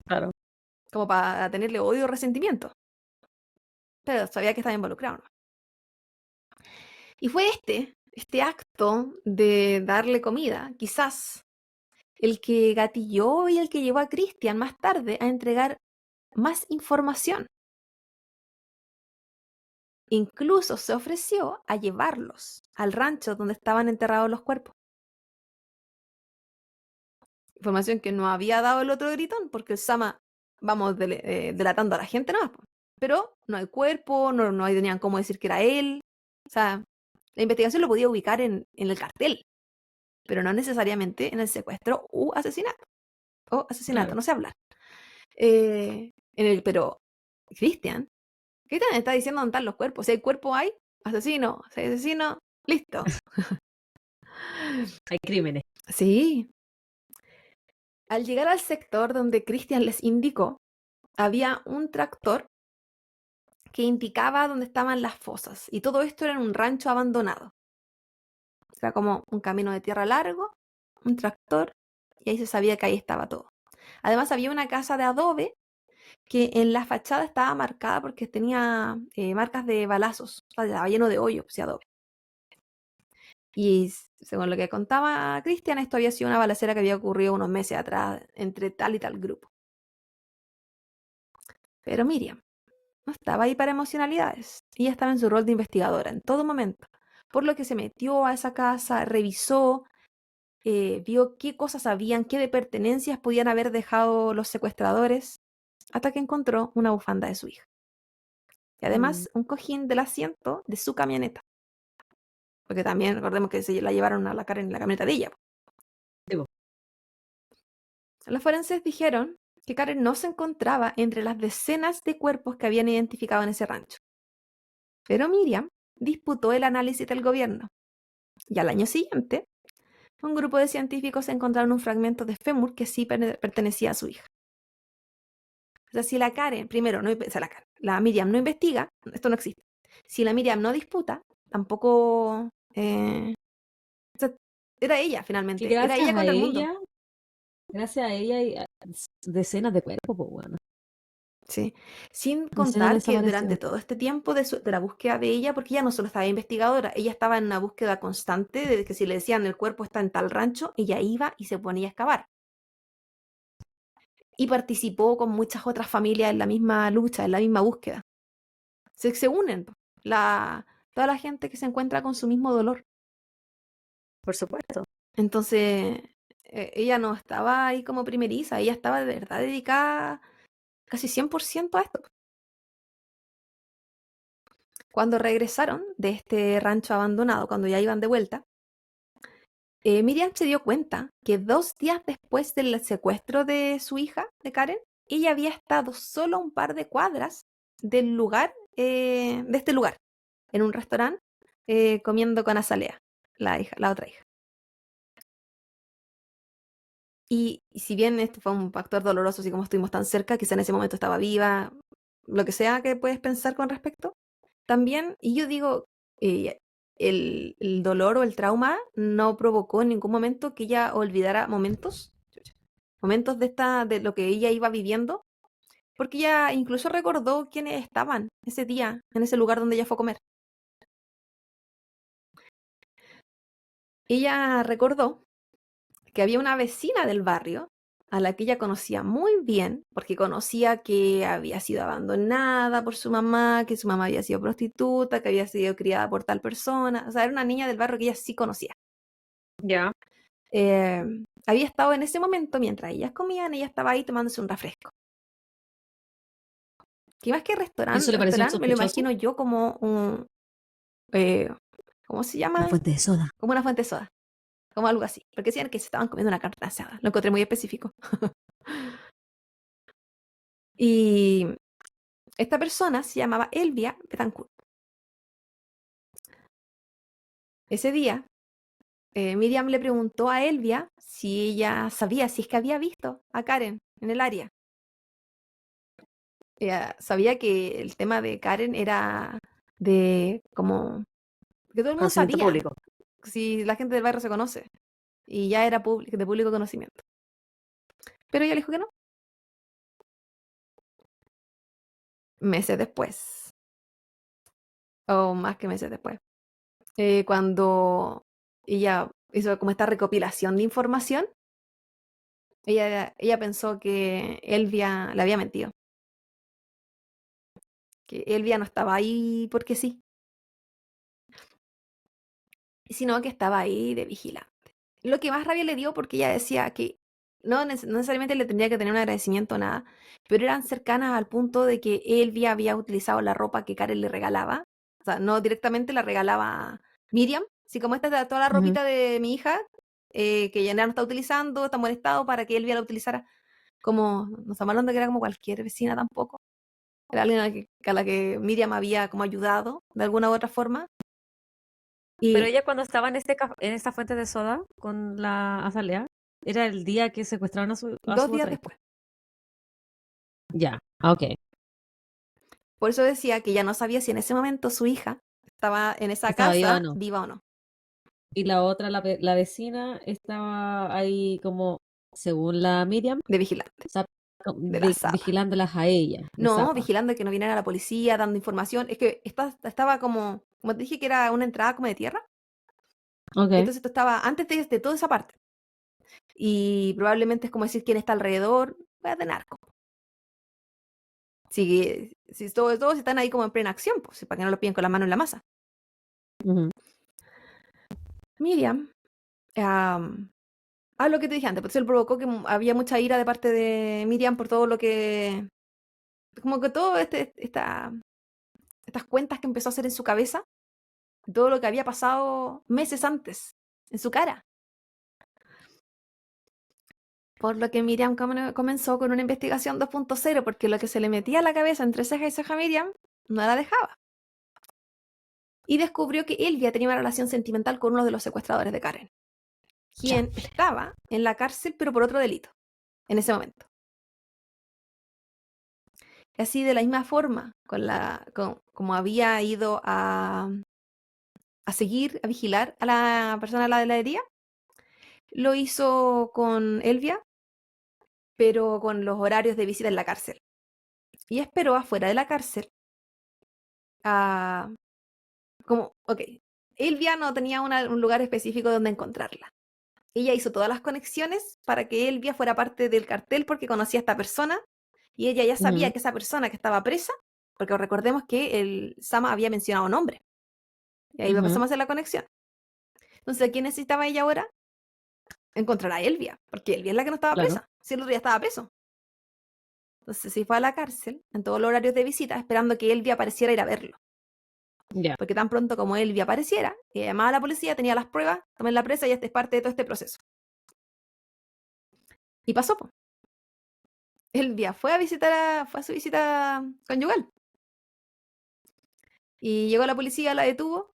Claro. Como para tenerle odio o resentimiento. Pero sabía que estaba involucrado, ¿no? Y fue este acto de darle comida, quizás, el que gatilló y el que llevó a Christian más tarde a entregar más información. Incluso se ofreció a llevarlos al rancho donde estaban enterrados los cuerpos. Información que no había dado el otro gritón, porque el Sama, vamos, delatando a la gente nada más, po. Pero no hay cuerpo, no tenían cómo decir que era él. O sea, la investigación lo podía ubicar en el cartel, pero no necesariamente en el secuestro u asesinato. O asesinato, Claro. no sé hablar. Pero Cristian está diciendo dónde están los cuerpos. Si hay cuerpo, hay asesino. Si hay asesino, listo. Hay crímenes. Sí. Al llegar al sector donde Cristian les indicó, había un tractor que indicaba dónde estaban las fosas. Y todo esto era en un rancho abandonado. Era como un camino de tierra largo, un tractor, y ahí se sabía que ahí estaba todo. Además había una casa de adobe que en la fachada estaba marcada porque tenía marcas de balazos, o sea, estaba lleno de hoyos de adobe. Y según lo que contaba Cristian, esto había sido una balacera que había ocurrido unos meses atrás entre tal y tal grupo. Pero Miriam no estaba ahí para emocionalidades. Ella estaba en su rol de investigadora en todo momento. Por lo que se metió a esa casa, revisó, vio qué cosas habían, qué de pertenencias podían haber dejado los secuestradores, hasta que encontró una bufanda de su hija. Y además un cojín del asiento de su camioneta. Porque también recordemos que se la llevaron a la Karen en la camioneta de ella. Digo, Los forenses dijeron que Karen no se encontraba entre las decenas de cuerpos que habían identificado en ese rancho. Pero Miriam disputó el análisis del gobierno. Y al año siguiente, un grupo de científicos encontraron un fragmento de fémur que sí pertenecía a su hija. O sea, si la Karen, primero, no, o sea, la Miriam no investiga, esto no existe. Si la Miriam no disputa, tampoco... o sea, era ella y finalmente, era ella contra el mundo. gracias a ella hay decenas de cuerpos, pues bueno. Sí. Sin Decenas contar que durante desaparecidos. todo este tiempo de la búsqueda de ella, porque ella no solo estaba investigadora, ella estaba en una búsqueda constante de que si le decían el cuerpo está en tal rancho, ella iba y se ponía a excavar. Y participó con muchas otras familias en la misma lucha, en la misma búsqueda. Se unen toda la gente que se encuentra con su mismo dolor. Por supuesto. Entonces, ella no estaba ahí como primeriza, ella estaba de verdad dedicada casi 100% a esto. Cuando regresaron de este rancho abandonado, cuando ya iban de vuelta, Miriam se dio cuenta que 2 días después del secuestro de su hija, de Karen, ella había estado solo a un par de cuadras del lugar, de este lugar, en un restaurante, comiendo con Azalea, la otra hija. Y si bien esto fue un factor doloroso, así como estuvimos tan cerca, quizá en ese momento estaba viva, lo que sea que puedes pensar con respecto, también, y yo digo, eh, el dolor o el trauma no provocó en ningún momento que ella olvidara momentos de lo que ella iba viviendo, porque ella incluso recordó quiénes estaban ese día en ese lugar donde ella fue a comer. Ella recordó que había una vecina del barrio a la que ella conocía muy bien, porque conocía que había sido abandonada por su mamá, que su mamá había sido prostituta, que había sido criada por tal persona. O sea, era una niña del barrio que ella sí conocía. Ya. Había estado en ese momento, mientras ellas comían, ella estaba ahí tomándose un refresco. Que más que ¿Y eso restaurante, le pareció me lo sospechoso? imagino yo como un... ¿cómo se Una llama? fuente de soda. Como una fuente de soda. Como algo así. Porque decían que se estaban comiendo una carne asada. Lo encontré muy específico. Y esta persona se llamaba Elvia Betancourt. Ese día, Miriam le preguntó a Elvia si ella sabía, si es que había visto a Karen en el área. Ella sabía que el tema de Karen era de como... que todo el mundo Conocimiento sabía público. si la gente del barrio se conoce. Y ya era de público conocimiento. Pero ella le dijo que no. Meses después, o más que meses después, cuando ella hizo como esta recopilación de información, ella pensó que Elvia le había mentido, que Elvia no estaba ahí porque sí, sino que estaba ahí de vigilante. Lo que más rabia le dio porque ella decía que no necesariamente le tendría que tener un agradecimiento o nada, pero eran cercanas al punto de que Elvia había utilizado la ropa que Karen le regalaba, o sea, no directamente la regalaba Miriam, así como esta es toda la Ujú. ropita de mi hija, que ya no está utilizando, está en buen estado para que Elvia la utilizara, como, no estamos hablando que era como cualquier vecina tampoco, era alguien a la que Miriam había como ayudado de alguna u otra forma, Pero y ella cuando estaba en en esta fuente de soda con la Azalea, era el día que secuestraron a dos su días otra hija. después. Ya, ok. Por eso decía que ya no sabía si en ese momento su hija estaba en esa Estaba viva o casa no. viva o no, Y la otra, la vecina, estaba ahí como, según la Miriam, de vigilante, o sea, de la Sama. vigilándolas a ella, de No, Zapa. vigilando que no viniera la policía, dando información. Es que estaba como te dije que era una entrada como de tierra. Ok. Entonces esto estaba antes de toda esa parte. Y probablemente es como decir quién está alrededor, pues, de narco. Si todos están ahí como en plena acción, pues para que no lo pillen con la mano en la masa. Ujú. Miriam, lo que te dije antes, pues eso le provocó que había mucha ira de parte de Miriam por todo lo que, como que todo estas cuentas que empezó a hacer en su cabeza, todo lo que había pasado meses antes en su cara. Por lo que Miriam comenzó con una investigación 2.0, porque lo que se le metía a la cabeza entre ceja y ceja a Miriam no la dejaba. Y descubrió que Elvia tenía una relación sentimental con uno de los secuestradores de Karen, quien Chanfle. estaba en la cárcel pero por otro delito, en ese momento. Y así de la misma forma, como había ido a seguir, a vigilar a la persona de la heladería, lo hizo con Elvia, pero con los horarios de visita en la cárcel. Y esperó afuera de la cárcel a... ok, Elvia no tenía un lugar específico donde encontrarla. Ella hizo todas las conexiones para que Elvia fuera parte del cartel porque conocía a esta persona y ella ya sabía Ujú, que esa persona que estaba presa, porque recordemos que el Sama había mencionado nombre, y ahí ujú, empezamos a hacer la conexión. Entonces, ¿a quién necesitaba ella ahora? Encontrar a Elvia, porque Elvia es la que no estaba claro. presa, si el otro ya estaba preso. Entonces se fue a la cárcel en todos los horarios de visita esperando que Elvia apareciera a ir a verlo. Ya. Porque tan pronto como Elvia apareciera, llamaba a la policía, tenía las pruebas, tomé la presa y esta es parte de todo este proceso. Y pasó, po. Elvia fue a su visita conyugal. Y llegó la policía, la detuvo.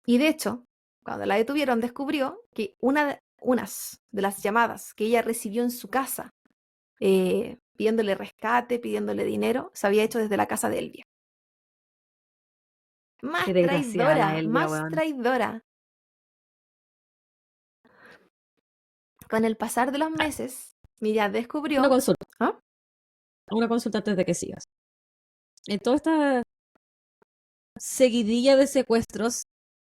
Y de hecho, cuando la detuvieron, descubrió que unas de las llamadas que ella recibió en su casa, pidiéndole rescate, pidiéndole dinero, se había hecho desde la casa de Elvia. Qué desgraciada la Elvia, Más weón. traidora. Con el pasar de los Ah, meses, Miriam Una descubrió... consulta, ¿Ah? una consulta antes de que sigas. En toda esta seguidilla de secuestros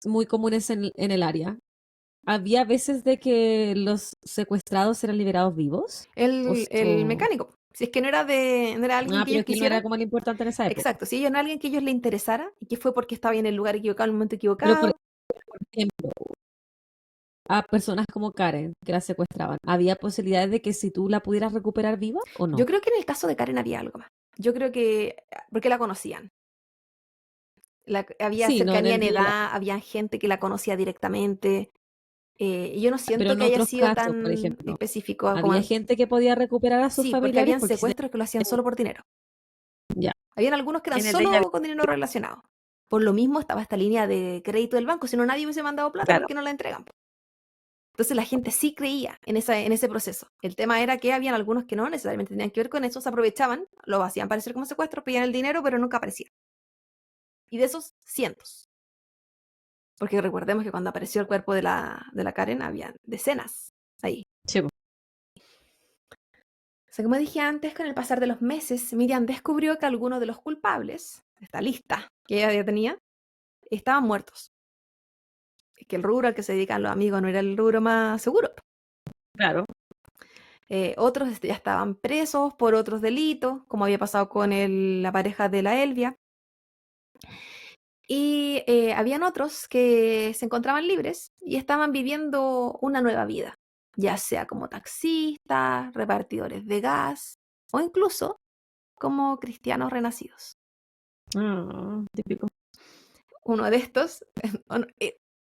muy comunes en el área, ¿Había veces de que los secuestrados eran liberados vivos? El mecánico. Si es que no era alguien que Pero ellos es que él no era quisieran. como el importante en esa época. Exacto, si ellos no era alguien que ellos le interesara y que fue porque estaba en el lugar equivocado, en el momento Pero por equivocado. ejemplo, a personas como Karen, que la secuestraban, ¿había posibilidades de que si tú la pudieras recuperar viva o no? Yo creo que en el caso de Karen había algo más. Yo creo que, porque la conocían. Había Sí, no en cercanía el en día, edad, había gente que la conocía directamente. Y yo no pero siento en que haya otros sido casos, por tan ejemplo, específico como. había gente que podía recuperar a sus Sí, porque familiares habían porque secuestros que lo hacían solo por dinero. ya, Habían algunos que eran en el de ella, solo con dinero relacionado. Por lo mismo estaba esta línea de crédito del banco, si no nadie hubiese mandado plata claro, porque no la entregan. Entonces la gente sí creía en ese proceso. El tema era que habían algunos que no necesariamente tenían que ver con eso, se aprovechaban, lo hacían parecer como secuestro, pedían el dinero, pero nunca aparecían. Y de esos, cientos. Porque recordemos que cuando apareció el cuerpo de la Karen, habían decenas ahí. sí, po. O sea, como dije antes, con el pasar de los meses, Miriam descubrió que algunos de los culpables de esta lista que ella ya tenía estaban muertos. Que el rubro al que se dedican los amigos no era el rubro más seguro. Claro, Otros ya estaban presos por otros delitos, como había pasado con la pareja de la Elvia. Y habían otros que se encontraban libres y estaban viviendo una nueva vida, ya sea como taxistas, repartidores de gas o incluso como cristianos renacidos. típico. Uno de estos,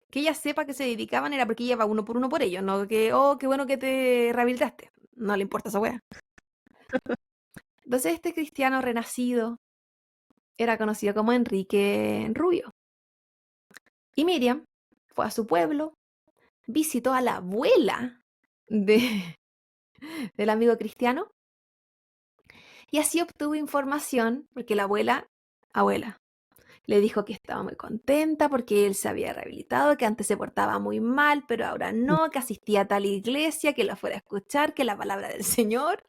que ella sepa que se dedicaban era porque ella va uno por ellos, no que, oh, qué bueno que te rehabilitaste. No le importa esa wea. Entonces este cristiano renacido era conocido como Enrique Rubio. Y Miriam fue a su pueblo, visitó a la abuela del amigo cristiano y así obtuvo información porque la abuela, le dijo que estaba muy contenta porque él se había rehabilitado, que antes se portaba muy mal, pero ahora no, que asistía a tal iglesia, que la fuera a escuchar, que la palabra del Señor.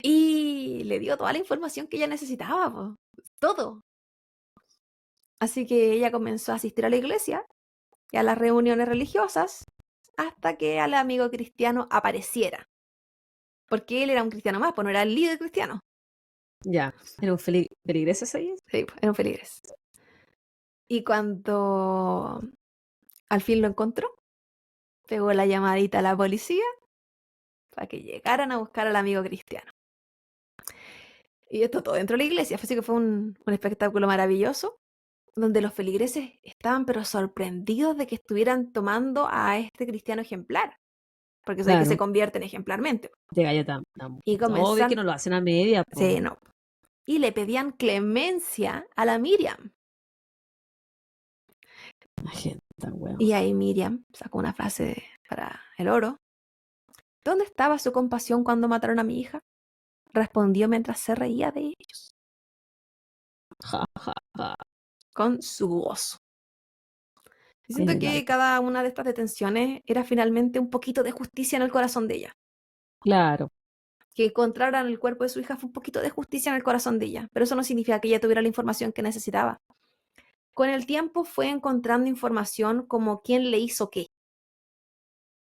Y le dio toda la información que ella necesitaba, po, todo. Así que ella comenzó a asistir a la iglesia y a las reuniones religiosas hasta que al amigo cristiano apareciera. Porque él era un cristiano más, pues no era el líder cristiano. Ya, era un feligreses ahí. Sí, pues, era un feligres. Y cuando al fin lo encontró, pegó la llamadita a la policía para que llegaran a buscar al amigo cristiano. Y esto todo dentro de la iglesia, así que fue un espectáculo maravilloso, donde los feligreses estaban pero sorprendidos de que estuvieran tomando a este cristiano ejemplar, porque sé que se Claro, convierten ejemplarmente. de gallo Y obvio que comenzaron, no lo hacen a media, po. sí, no, y le pedían clemencia a la Miriam. La gente tan weón. Y ahí Miriam sacó una frase para el oro. ¿Dónde estaba su compasión cuando mataron a mi hija? Respondió mientras se reía de ellos, Ja, ja, ja. con su gozo. Y Es siento verdad. que cada una de estas detenciones era finalmente un poquito de justicia en el corazón de ella. Claro. Que encontraran el cuerpo de su hija fue un poquito de justicia en el corazón de ella, pero eso no significa que ella tuviera la información que necesitaba. Con el tiempo fue encontrando información como quién le hizo qué, Ella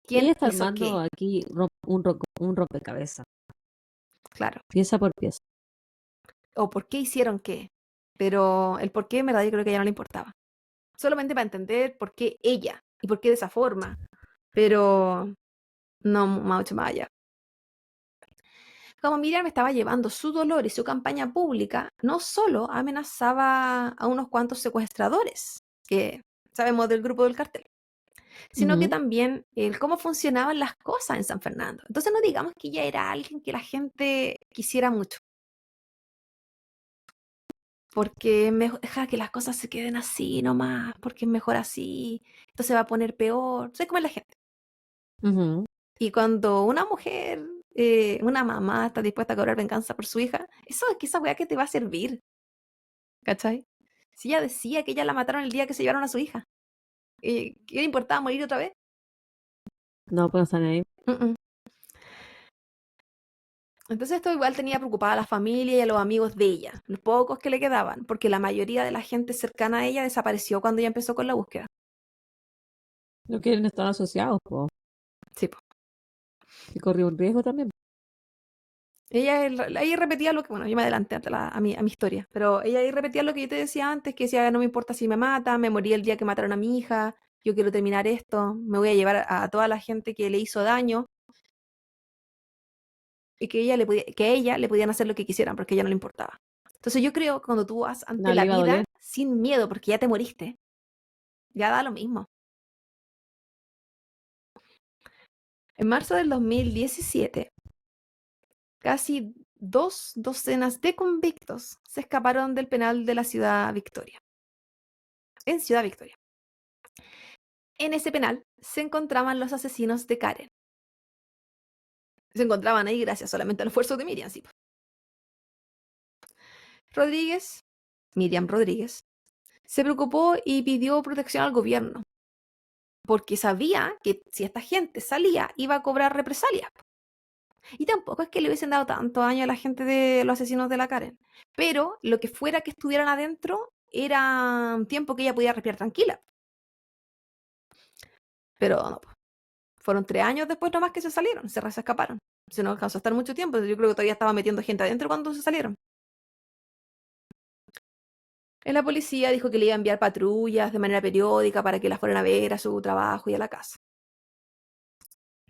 quién está hizo armando qué, aquí un rompecabezas, claro, pieza por pieza. o por qué hicieron qué. Pero el por qué, en verdad, yo creo que a ella no le importaba. Solamente para entender por qué ella y por qué de esa forma, pero no mucho más allá. Como Miriam estaba llevando su dolor y su campaña pública, no solo amenazaba a unos cuantos secuestradores, que sabemos del grupo del cartel, sino que Ujú. también el cómo funcionaban las cosas en San Fernando. Entonces no digamos que ella era alguien que la gente quisiera mucho, porque es mejor dejar que las cosas se queden así nomás, porque es mejor así, esto se va a poner peor. ¿Sabes cómo es la gente? Ujú. Y cuando una mujer, una mamá está dispuesta a cobrar venganza por su hija, eso es que esa weá que te va a servir, ¿cachai? Si ella decía que ella la mataron el día que se llevaron a su hija, ¿qué le importaba morir otra vez? No, pues no están ahí. Mm, mm. Entonces esto igual tenía preocupada a la familia y a los amigos de ella, los pocos que le quedaban, porque la mayoría de la gente cercana a ella desapareció cuando ella empezó con la búsqueda. No quieren estar asociados, po. Sí, po. Y corrió un riesgo también. Ella ahí repetía lo que, bueno, yo me adelanté a mi historia, pero ella ahí repetía lo que yo te decía antes, que decía, no me importa si me matan, me morí el día que mataron a mi hija, yo quiero terminar esto, me voy a llevar a toda la gente que le hizo daño, y que a ella le podían hacer lo que quisieran, porque a ella no le importaba. Entonces yo creo que cuando tú vas ante No le la iba a vida doler. sin miedo, porque ya te moriste, ya da lo mismo. En marzo del 2017, casi 2 docenas de convictos se escaparon del penal de la Ciudad Victoria, en Ciudad Victoria. En ese penal se encontraban los asesinos de Karen. Se encontraban ahí gracias solamente al esfuerzo de Miriam, sí. Rodríguez, Miriam Rodríguez, se preocupó y pidió protección al gobierno, porque sabía que si esta gente salía iba a cobrar represalias. Y tampoco es que le hubiesen dado tanto daño a la gente de los asesinos de la Karen, pero lo que fuera que estuvieran adentro era un tiempo que ella podía respirar tranquila. Pero no, fueron 3 años después nomás que se salieron, se escaparon. Se no alcanzó a estar mucho tiempo, yo creo que todavía estaba metiendo gente adentro cuando se salieron. En la policía dijo que le iba a enviar patrullas de manera periódica para que las fueran a ver a su trabajo y a la casa.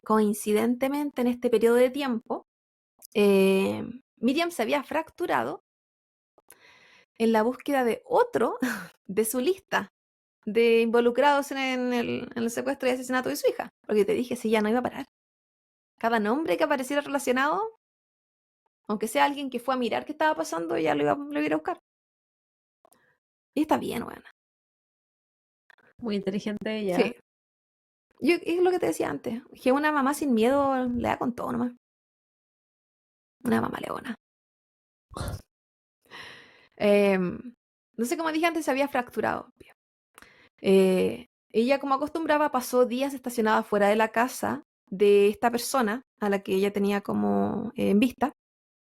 Coincidentemente, en este periodo de tiempo, Miriam se había fracturado en la búsqueda de otro de su lista de involucrados en el secuestro y asesinato de su hija. Porque te dije, si ya no iba a parar. Cada nombre que apareciera relacionado, aunque sea alguien que fue a mirar qué estaba pasando, ella lo iba a ir a buscar. Y está bien, bueno. Muy inteligente ella. Sí. Es lo que te decía antes, que una mamá sin miedo le da con todo nomás. Una mamá leona. No sé, como dije antes, se había fracturado. Ella, como acostumbraba, pasó días estacionada fuera de la casa de esta persona a la que ella tenía como en vista,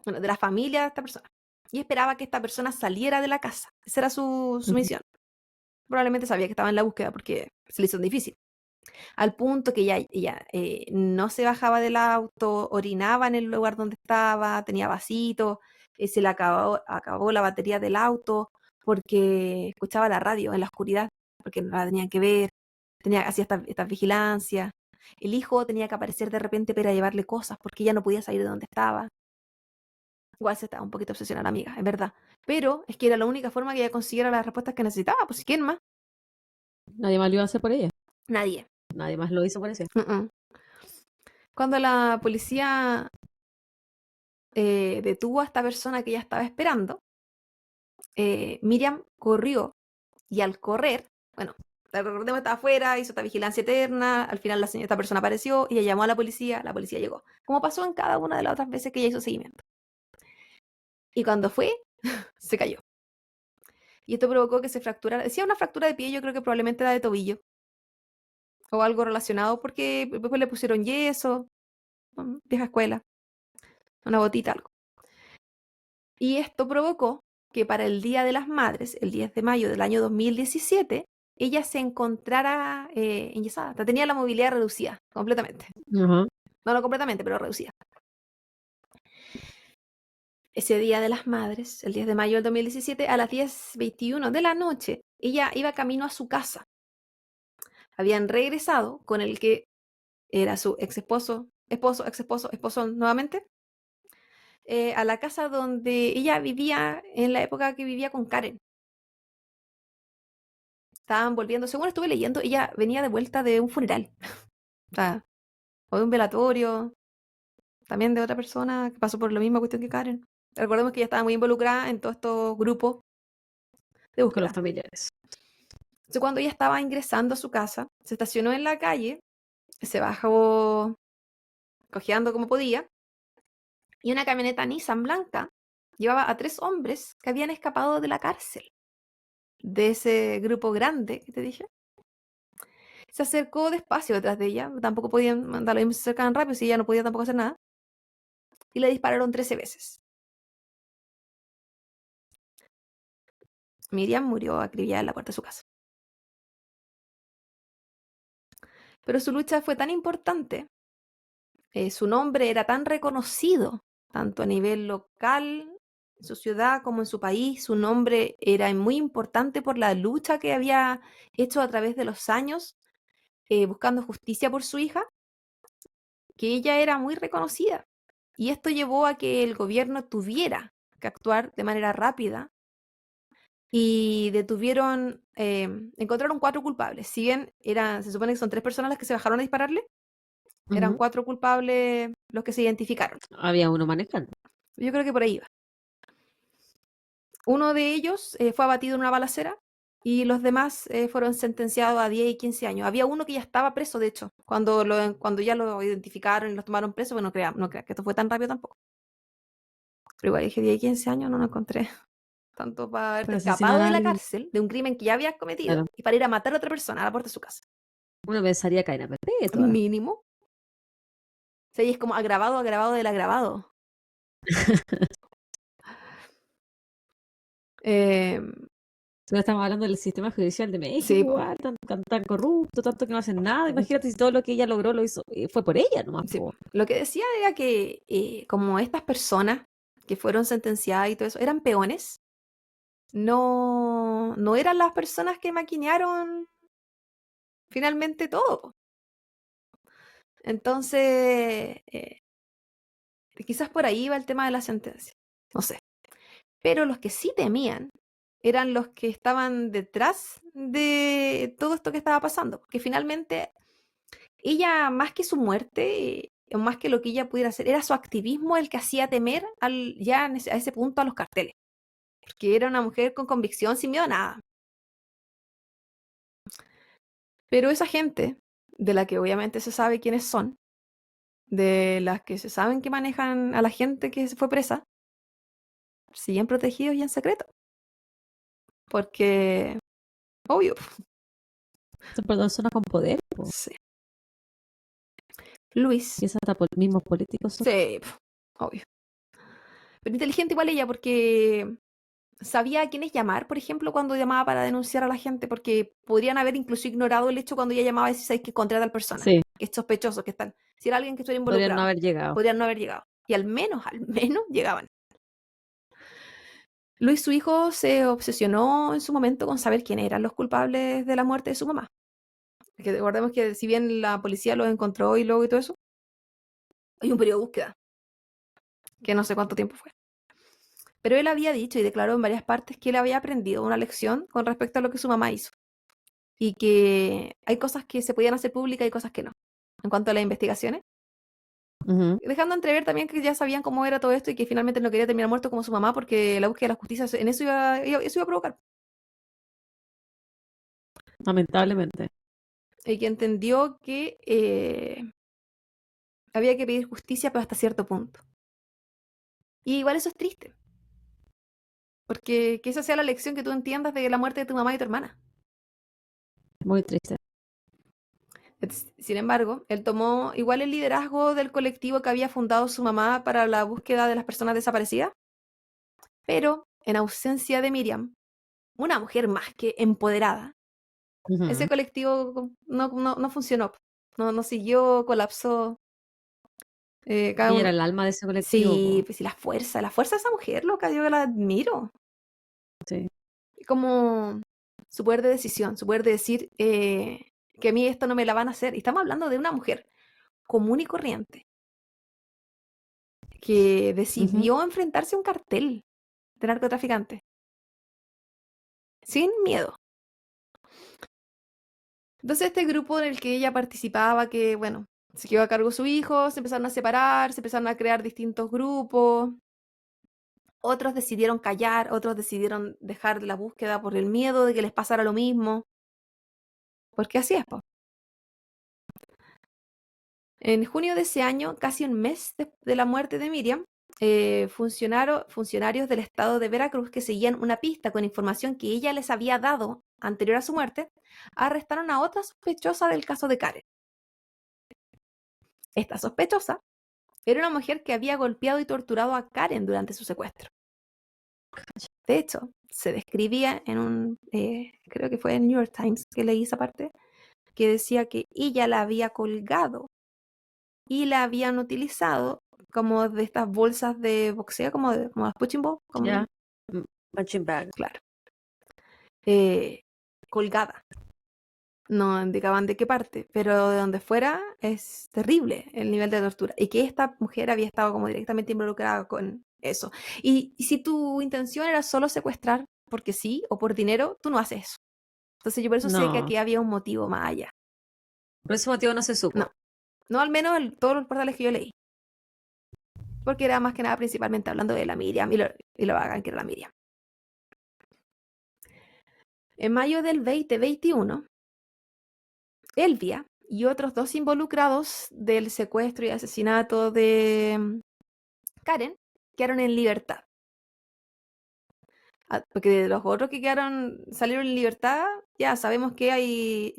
bueno, de la familia de esta persona, y esperaba que esta persona saliera de la casa. Esa era su Ujú. misión. Probablemente sabía que estaba en la búsqueda porque se le hizo difícil. Al punto que ella no se bajaba del auto, orinaba en el lugar donde estaba, tenía vasitos, se le acabó la batería del auto porque escuchaba la radio en la oscuridad, porque no la tenían que ver, hacía esta vigilancia. El hijo tenía que aparecer de repente para llevarle cosas porque ella no podía salir de donde estaba. Igual se estaba un poquito obsesionada la amiga, es verdad. Pero es que era la única forma que ella consiguiera las respuestas que necesitaba, pues ¿quién más? Nadie más lo iba a hacer por ella. Nadie. Nadie más lo hizo por ella. Mm-mm. Cuando la policía detuvo a esta persona que ella estaba esperando, Miriam corrió y al correr, bueno, recordemos que estaba afuera, hizo esta vigilancia eterna, al final esta persona apareció y ella llamó a la policía llegó, como pasó en cada una de las otras veces que ella hizo seguimiento. Y cuando fue, se cayó. Y esto provocó que se fracturara, decía una fractura de pie, yo creo que probablemente era de tobillo o algo relacionado porque después le pusieron yeso, vieja escuela, una botita, algo. Y esto provocó que para el Día de las Madres, el 10 de mayo del año 2017, ella se encontrara enyesada. Tenía la movilidad reducida, completamente. Ajá. No completamente, pero reducida. Ese Día de las Madres, el 10 de mayo del 2017, a las 10:21 de la noche, ella iba camino a su casa. Habían regresado con el que era su ex esposo, esposo nuevamente, a la casa donde ella vivía en la época que vivía con Karen. Estaban volviendo, según estuve leyendo, ella venía de vuelta de un funeral, o sea, o de un velatorio, también de otra persona que pasó por la misma cuestión que Karen. Recordemos que ella estaba muy involucrada en todos estos grupos de Con los búsqueda. familiares. Entonces, cuando ella estaba ingresando a su casa, se estacionó en la calle, se bajó cojeando como podía, y una camioneta Nissan blanca llevaba a 3 hombres que habían escapado de la cárcel, de ese grupo grande que te dije. Se acercó despacio detrás de ella, tampoco podían mandarlo y se acercaban rápido, si ella no podía tampoco hacer nada, y le dispararon 13 veces. Miriam murió acribillada en la puerta de su casa. Pero su lucha fue tan importante, su nombre era tan reconocido, tanto a nivel local, en su ciudad como en su país. Su nombre era muy importante por la lucha que había hecho a través de los años, buscando justicia por su hija, que ella era muy reconocida. Y esto llevó a que el gobierno tuviera que actuar de manera rápida y encontraron 4 culpables. Si bien se supone que son 3 personas las que se bajaron a dispararle, eran Ujú. 4 culpables los que se identificaron. Había uno manejando. Yo creo que por ahí va. Uno de ellos fue abatido en una balacera y los demás fueron sentenciados a 10 y 15 años. Había uno que ya estaba preso, de hecho, cuando ya lo identificaron y los tomaron preso. Bueno, no crea que esto fue tan rápido tampoco. Pero igual dije 10 y 15 años, no lo encontré. Tanto para haberte Para asesinar escapado a de la alguien, cárcel, de un crimen que ya habías cometido, claro. y para ir a matar a otra persona a la puerta de su casa. Uno pensaría cadena perpetua. Mínimo. O sea, y es como agravado, agravado del agravado. Eh, Pero estamos hablando del sistema judicial de México, sí, po, igual, tan corrupto, tanto que no hacen nada. Imagínate si todo lo que ella logró lo hizo, fue por ella nomás, sí, po. po. Lo que decía era que como estas personas que fueron sentenciadas y todo eso eran peones, no eran las personas que maquinearon finalmente todo, po. Entonces, quizás por ahí va el tema de la sentencia. No sé. Pero los que sí temían eran los que estaban detrás de todo esto que estaba pasando, porque finalmente ella, más que su muerte, o más que lo que ella pudiera hacer, era su activismo el que hacía temer a ese punto a los carteles, porque era una mujer con convicción, sin miedo a nada. Pero esa gente, de la que obviamente se sabe quiénes son, de las que se saben que manejan a la gente que se fue presa, siguen protegidos y en secreto, porque, obvio, Son personas con poder, po. sí. Luis, Quizás hasta mismos políticos son. sí, obvio. Pero inteligente igual ella, porque sabía a quiénes llamar, por ejemplo, cuando llamaba para denunciar a la gente, porque podrían haber incluso ignorado el hecho cuando ella llamaba y decía, "Sabes que encontré a tal persona, Sí, que es sospechoso, que están". Si era alguien que estuviera podrían no involucrado, haber llegado. podrían no haber llegado. Y al menos llegaban. Luis, su hijo, se obsesionó en su momento con saber quién eran los culpables de la muerte de su mamá. Que recordemos que si bien la policía los encontró y luego y todo eso, hay un periodo de búsqueda, que no sé cuánto tiempo fue. Pero él había dicho y declaró en varias partes que él había aprendido una lección con respecto a lo que su mamá hizo. Y que hay cosas que se podían hacer públicas y cosas que no. En cuanto a las investigaciones, Ujú. dejando entrever también que ya sabían cómo era todo esto y que finalmente no quería terminar muerto como su mamá porque la búsqueda de la justicia en eso iba a provocar. Lamentablemente. Y que entendió que había que pedir justicia, pero hasta cierto punto. Y igual eso es triste, porque que esa sea la lección que tú entiendas de la muerte de tu mamá y tu hermana. Muy triste. Sin embargo, él tomó igual el liderazgo del colectivo que había fundado su mamá para la búsqueda de las personas desaparecidas, pero en ausencia de Miriam, una mujer más que empoderada, ese Ujú. colectivo no funcionó, no siguió, colapsó. Cada Ella era uno. el alma de ese colectivo, Sí, po. pues sí, la fuerza de esa mujer, loca, yo la admiro. Sí. Como su poder de decisión, su poder de decir que a mí esto no me la van a hacer. Y estamos hablando de una mujer común y corriente que Ujú. decidió enfrentarse a un cartel de narcotraficantes sin miedo. Entonces este grupo en el que ella participaba, que bueno, se quedó a cargo su hijo, se empezaron a separar, se empezaron a crear distintos grupos, otros decidieron callar, otros decidieron dejar la búsqueda por el miedo de que les pasara lo mismo, porque así es, po. En junio de ese año, casi un mes de la muerte de Miriam, funcionarios del estado de Veracruz que seguían una pista con información que ella les había dado anterior a su muerte, arrestaron a otra sospechosa del caso de Karen. Esta sospechosa era una mujer que había golpeado y torturado a Karen durante su secuestro. De hecho, se describía creo que fue en New York Times que leí esa parte, que decía que ella la había colgado y la habían utilizado como de estas bolsas de boxeo, como las punching ball, Ya. Punching bag. claro, colgada. No indicaban de qué parte, pero de donde fuera es terrible el nivel de tortura. Y que esta mujer había estado como directamente involucrada con eso. Y si tu intención era solo secuestrar porque sí o por dinero, tú no haces eso. Entonces yo por eso sé que No. aquí había un motivo más allá. Por ese motivo no se supo. No, no al menos en todos los portales que yo leí. Porque era más que nada principalmente hablando de la Miriam y lo bacán que era la Miriam. En mayo del 2021, Elvia y otros 2 involucrados del secuestro y asesinato de Karen quedaron en libertad. Porque de los otros que salieron en libertad, ya sabemos que hay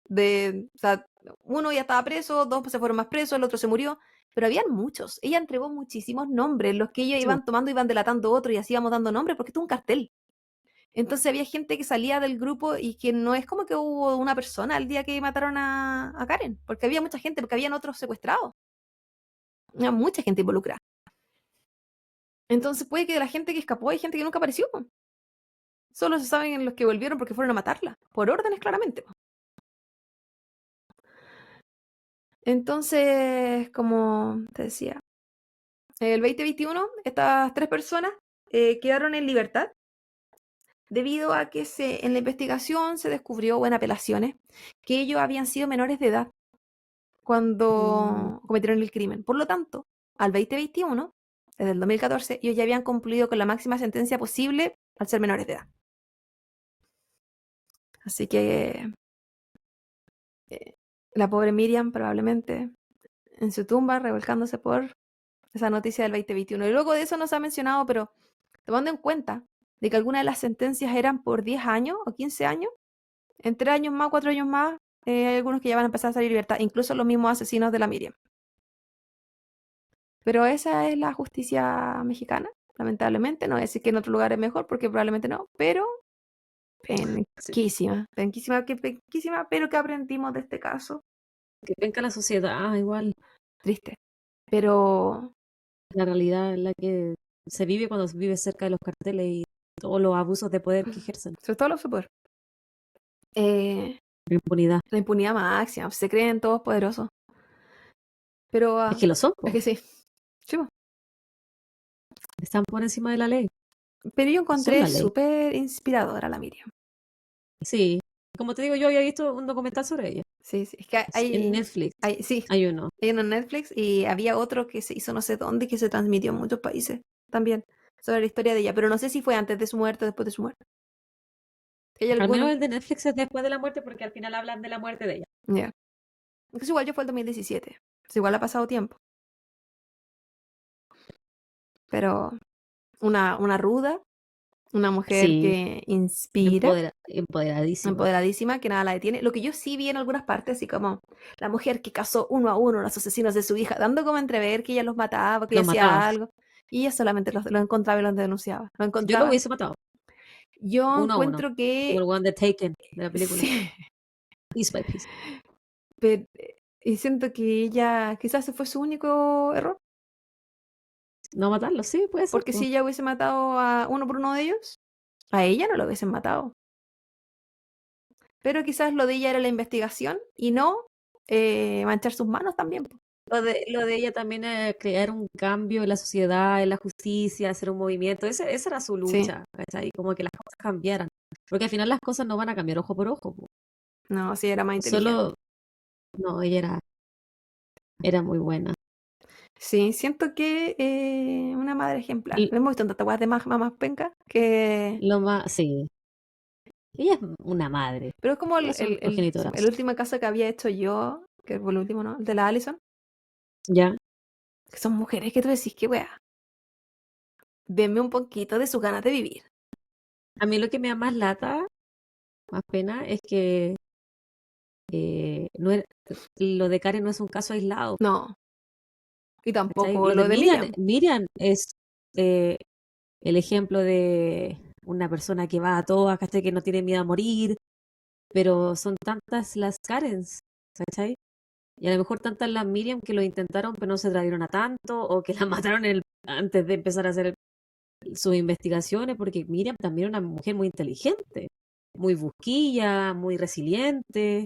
o sea, uno ya estaba preso, 2 se fueron más presos, el otro se murió, pero habían muchos. Ella entregó muchísimos nombres, los que ellos Sí. iban tomando, iban delatando otro y así íbamos dando nombres, porque esto es un cartel. Entonces había gente que salía del grupo y que no es como que hubo una persona el día que mataron a Karen, porque había mucha gente, porque habían otros secuestrados. Había mucha gente involucrada. Entonces puede que de la gente que escapó hay gente que nunca apareció. Solo se saben los que volvieron porque fueron a matarla, por órdenes claramente. Entonces, como te decía, el 2021 estas 3 personas quedaron en libertad debido a que en la investigación se descubrió, o en apelaciones, que ellos habían sido menores de edad cuando cometieron el crimen. Por lo tanto, al 2021, desde el 2014, ellos ya habían cumplido con la máxima sentencia posible al ser menores de edad. Así que la pobre Miriam probablemente en su tumba revolcándose por esa noticia del 2021. Y luego de eso no se ha mencionado, pero tomando en cuenta de que algunas de las sentencias eran por 10 años o 15 años, en 3 años más, 4 años más, hay algunos que ya van a empezar a salir en libertad, incluso los mismos asesinos de la Miriam. Pero esa es la justicia mexicana, lamentablemente. No voy a decir que en otro lugar es mejor, porque probablemente no, pero penquísima, penquísima, pero que aprendimos de este caso. Que penca la sociedad, igual. Triste. Pero La realidad en la que se vive cuando se vive cerca de los carteles y todos los abusos de poder que ejercen. sobre todo los super. La impunidad. La impunidad máxima, se creen todos poderosos. Pero Es que lo son, po. es que sí. Sí, po. Están por encima de la ley. Pero yo Son encontré la ley. súper inspiradora la Miriam. Sí. Como te digo, yo había visto un documental sobre ella. Sí, sí. Es que En Netflix. sí, Hay uno. hay uno en Netflix y había otro que se hizo no sé dónde y que se transmitió en muchos países también sobre la historia de ella, pero no sé si fue antes de su muerte o después de su muerte. Que hay Al alguno. menos el de Netflix es después de la muerte porque al final hablan de la muerte de ella. Ya. Entonces igual yo fue el 2017. Entonces igual ha pasado tiempo. Pero una ruda, una mujer Sí, que inspira, empoderadísima. empoderadísima, que nada la detiene. Lo que yo sí vi en algunas partes, así como la mujer que cazó uno a uno a los asesinos de su hija, dando como a entrever que ella los mataba, que ella Los hacía mataba. algo. Y ella solamente los encontraba y los denunciaba. Lo Yo lo encontraba. hubiese matado. Yo Uno a uno. encuentro Como que el one the Taken de la película. sí, Piece by piece. y siento que ella quizás ese fue su único error, No matarlo, sí, puede ser. porque Po. si ella hubiese matado a uno por uno de ellos, a ella no lo hubiesen matado. Pero quizás lo de ella era la investigación y no manchar sus manos también. Po. Lo de ella también es crear un cambio en la sociedad, en la justicia, hacer un movimiento. Esa era su Sí, lucha, ¿cachai? Como que las cosas cambiaran. Porque al final las cosas no van a cambiar ojo por ojo. Po. no, sí, era más inteligente. Solo, no, ella era muy buena. Sí, siento que una madre ejemplar. Y Hemos visto tantas weas de mamás penca que... lo más, sí. Ella es una madre. Pero es como Ellas son progenitoras. el último caso que había hecho yo, que fue el último, ¿no? El de la Allison. Ya. Que son mujeres que tú decís que wea. Denme un poquito de sus ganas de vivir. A mí lo que me da más lata, más pena, es que no era- lo de Karen no es un caso aislado. No. Y ¿cachai? tampoco Lo de lo de Miriam. Miriam es el ejemplo de una persona que va a todas, ¿cachai? Que no tiene miedo a morir, pero son tantas las Karens, ¿cachai? Y a lo mejor tantas las Miriam que lo intentaron, pero no se atrevieron a tanto, o que la mataron antes de empezar a hacer sus investigaciones, porque Miriam también era una mujer muy inteligente, muy busquilla, muy resiliente,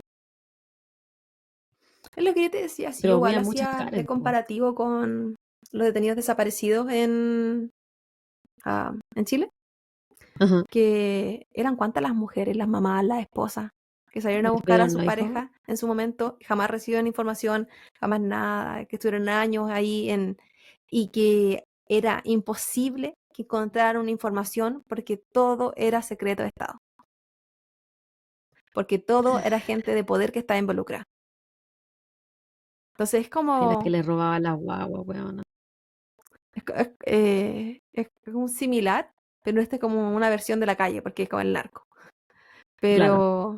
Es lo que yo te decía, si yo pero igual había muchas hacía de Karen, po. comparativo con los detenidos desaparecidos en Chile, Ajá. que eran cuántas las mujeres, las mamás, las esposas, que salieron a ¿No buscar a tuvieron su no hijos? pareja en su momento, jamás recibieron información, jamás nada, que estuvieron años ahí y que era imposible que encontraran una información porque todo era secreto de Estado, porque todo era gente de poder que estaba involucrada. Entonces es De las que como, le robaba las guaguas, weón. es como similar, pero este es como una versión de la calle, porque es como el narco. Claro, Pero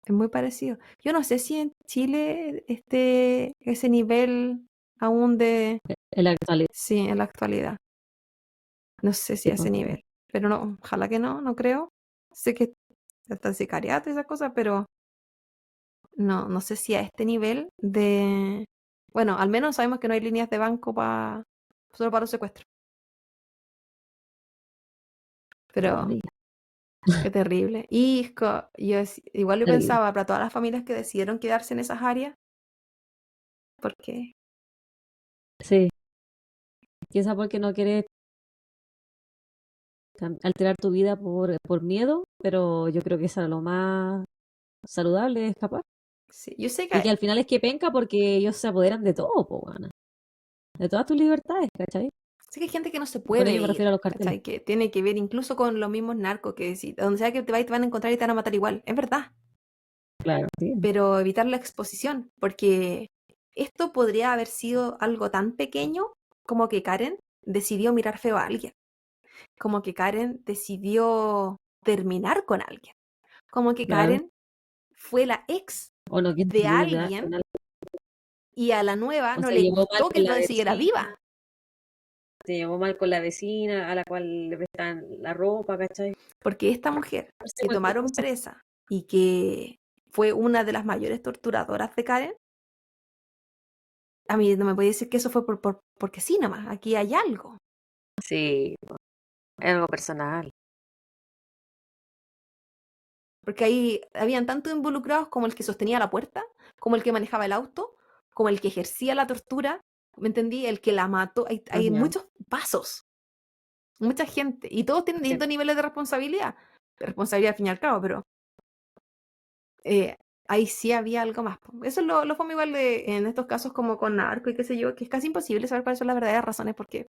es muy parecido. Yo no sé si en Chile esté ese nivel aún de, en la actualidad. sí, en la actualidad. No sé si a ese nivel. Pero no, ojalá que no, no creo. Sé que está el sicariato y esas cosas, pero no, no sé si a este nivel de... Bueno, al menos sabemos que no hay líneas de banco solo para los secuestros. Pero Todavía. qué terrible. Y igual yo Terrible. pensaba, para todas las familias que decidieron quedarse en esas áreas, ¿por qué? Sí, quizá porque no quieres alterar tu vida por miedo, pero yo creo que eso era lo más saludable, escapar. Sí, yo sé Y que que, al final es que penca porque ellos se apoderan de todo, po, weona. De todas tus libertades, ¿cachai? sé que hay gente que no se Y con puede ello me ir, refiero a los carteles. ¿cachai? Que tiene que ver incluso con los mismos narcos, que si, donde sea que te van a encontrar y te van a matar igual. Es verdad, Claro, sí. pero evitar la exposición, porque esto podría haber sido algo tan pequeño como que Karen decidió mirar feo a alguien, como que Karen decidió terminar con alguien, como que Claro. Karen fue la ex O no quiso de salir de alguien con y a la nueva o no se le llevó mal gustó que con la no siguiera vecina, viva, se llevó mal con la vecina a la cual le prestan la ropa, ¿cachai? porque esta mujer No sé, que cualquier tomaron cosa. presa y que fue una de las mayores torturadoras de Karen, a mí no me puede decir que eso fue porque sí nomás, aquí hay algo. Sí, es algo personal. Porque ahí habían tanto involucrados como el que sostenía la puerta, como el que manejaba el auto, como el que ejercía la tortura, ¿me entendí? El que la mató. Hay Ya. muchos pasos, mucha gente, y todos tienen Sí, distintos niveles de responsabilidad al fin y al cabo, pero eh, ahí sí había algo más. Eso es lo fue igual en estos casos como con narco y qué sé yo, que es casi imposible saber cuáles son las verdaderas razones, porque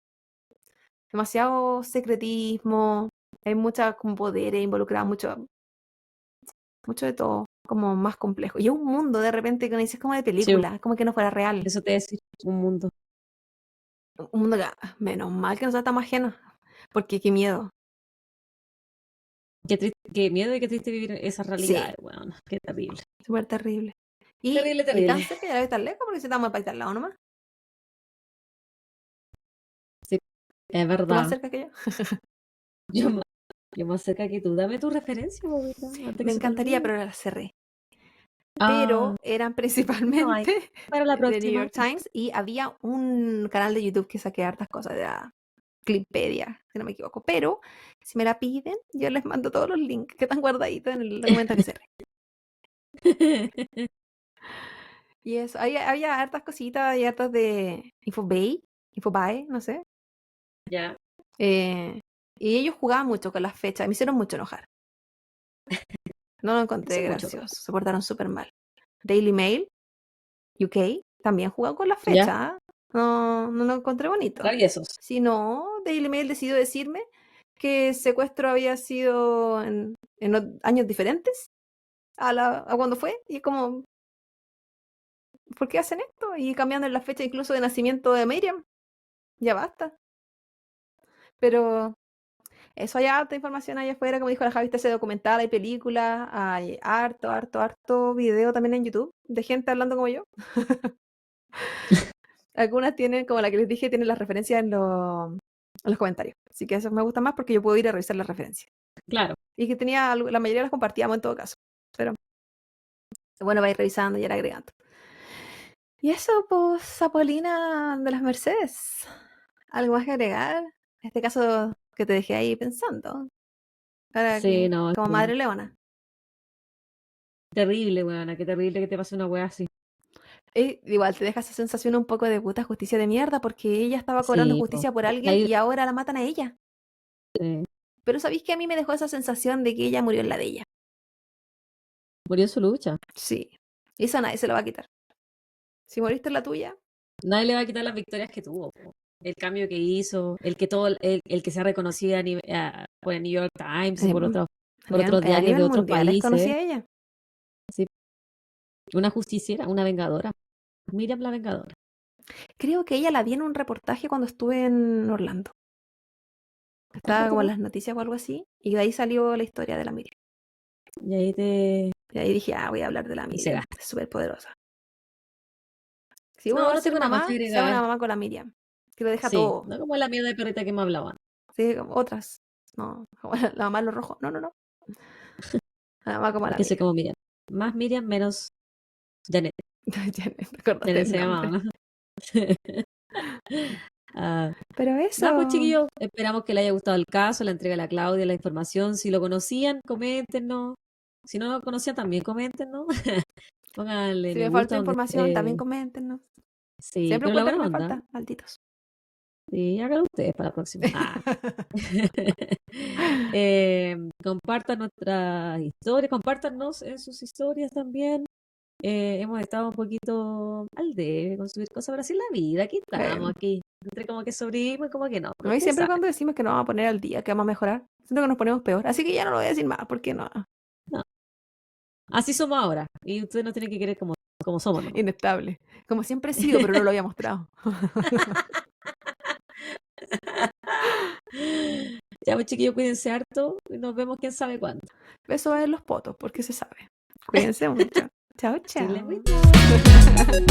demasiado secretismo, hay mucha como poder involucrado, mucho de todo, como más complejo. Y es un mundo de repente que uno dice, es como de sí, película, como que no fuera real. eso te decir un mundo. Un mundo que, menos mal que no estamos ajenos, porque qué miedo. Qué triste, qué miedo y qué triste vivir esas Sí, realidades, weón. Qué terrible. súper terrible. Terrible, Y tan terrible. cerca ya debe estar lejos, porque si estamos en el país de al lado nomás. Sí, es Tú más verdad. cerca que yo. Yo más, yo más cerca que tú. Dame tu referencia, bobita, antes Me que se te encantaría, olvide. pero la cerré. Ah, Pero eran no hay. principalmente Para la de New próxima. York Times y había un canal de YouTube que saqué hartas cosas de la Clipedia, si no me equivoco. Pero si me la piden, yo les mando todos los links que están guardaditos en el documento que cerré. Y eso, había hartas cositas y hartas de Infobae, no sé. Ya, Eh, y ellos jugaban mucho con las fechas, me hicieron mucho enojar. No lo hace encontré mucho. gracioso, se portaron súper mal. Daily Mail, UK, también jugó con las Ya, fechas, ¿ah? No, no lo encontré bonito. traviesos. Si no, Daily Mail decidió decirme que el secuestro había sido en años diferentes a cuando fue. Y es como, ¿por qué hacen esto? Y cambiando la fecha incluso de nacimiento de Miriam. Ya basta. Pero eso hay harta información allá afuera, como dijo la Javi, ese documental, hay películas, hay harto video también en YouTube de gente hablando como yo. Algunas tienen, como la que les dije, tienen las referencias en los comentarios. Así que eso me gusta más porque yo puedo ir a revisar las referencias. Claro. Y que la mayoría las compartíamos en todo caso. Pero bueno, va a ir revisando y ir agregando. Y eso, pues, Apolina de las Mercedes. ¿Algo más que agregar? En este caso que te dejé ahí pensando. Ahora Sí, que, no, es como que madre leona. terrible, weona, qué terrible que te pase una wea así. Igual te deja esa sensación un poco de puta justicia de mierda porque ella estaba cobrando Sí, po. justicia por alguien Ahí y ahora la matan a ella. eh, Pero ¿sabéis que a mí me dejó esa sensación de que ella murió en la de ella? murió en su lucha. Sí. Y eso nadie se lo va a quitar. Si moriste en la tuya, Nadie le va a quitar las victorias que tuvo, po. El cambio que hizo, el que todo, el que sea reconocido por el New York Times y por otros a diarios de nivel otros mundial es países. conocida ella. Sí, una justiciera, una vengadora. Miriam la vengadora. Creo que ella la vi en un reportaje cuando estuve en Orlando. ¿A Estaba poco, como en po? las noticias o algo así. Y de ahí salió la historia de la Miriam. Y ahí te... Y ahí dije, voy a hablar de la y Miriam. cegaste. Es súper poderosa. Si uno No, va a no ser tengo nada más mamá, que sea una agregar. mamá con la Miriam. Que lo deja Sí, todo. no como la mierda de perrita que me hablaban. Sí, como otras. No, como la mamá en lo rojo. No, no, no. La mamá como la Porque soy Miriam. como Miriam. Más Miriam, menos Janet. Ya me acordaste Janet el se llamaba, nombre. ¿no? Ah, Pero nada, pues eso. chiquillos, esperamos que les haya gustado el caso, la entrega de la Claudia, la información. Si lo conocían, coméntenos. Si no lo conocían, también coméntenos. Pónganle Si me me gusta falta donde información, también coméntenos. sí, Siempre pero la encuentran que buena me onda. falta. Malditos. Sí, háganlo ustedes para la próxima. Compartan nuestras historias, compártanos en sus historias también. Hemos estado un poquito al debe con subir cosas, pero así es la vida. Aquí estamos, aquí. Entre como que sobrevivimos y como que no, pero No, y ustedes siempre saben. cuando decimos que nos vamos a poner al día, que vamos a mejorar, siento que nos ponemos peor. Así que ya no lo voy a decir más, porque no. No, así somos ahora. Y ustedes nos tienen que querer como somos, ¿no? Inestable. Como siempre he sido, pero no lo había mostrado. Ya, pues chiquillos, cuídense harto y nos vemos quién sabe cuándo. Beso en los potos, porque se sabe. Cuídense mucho. Chao, Chile, chao.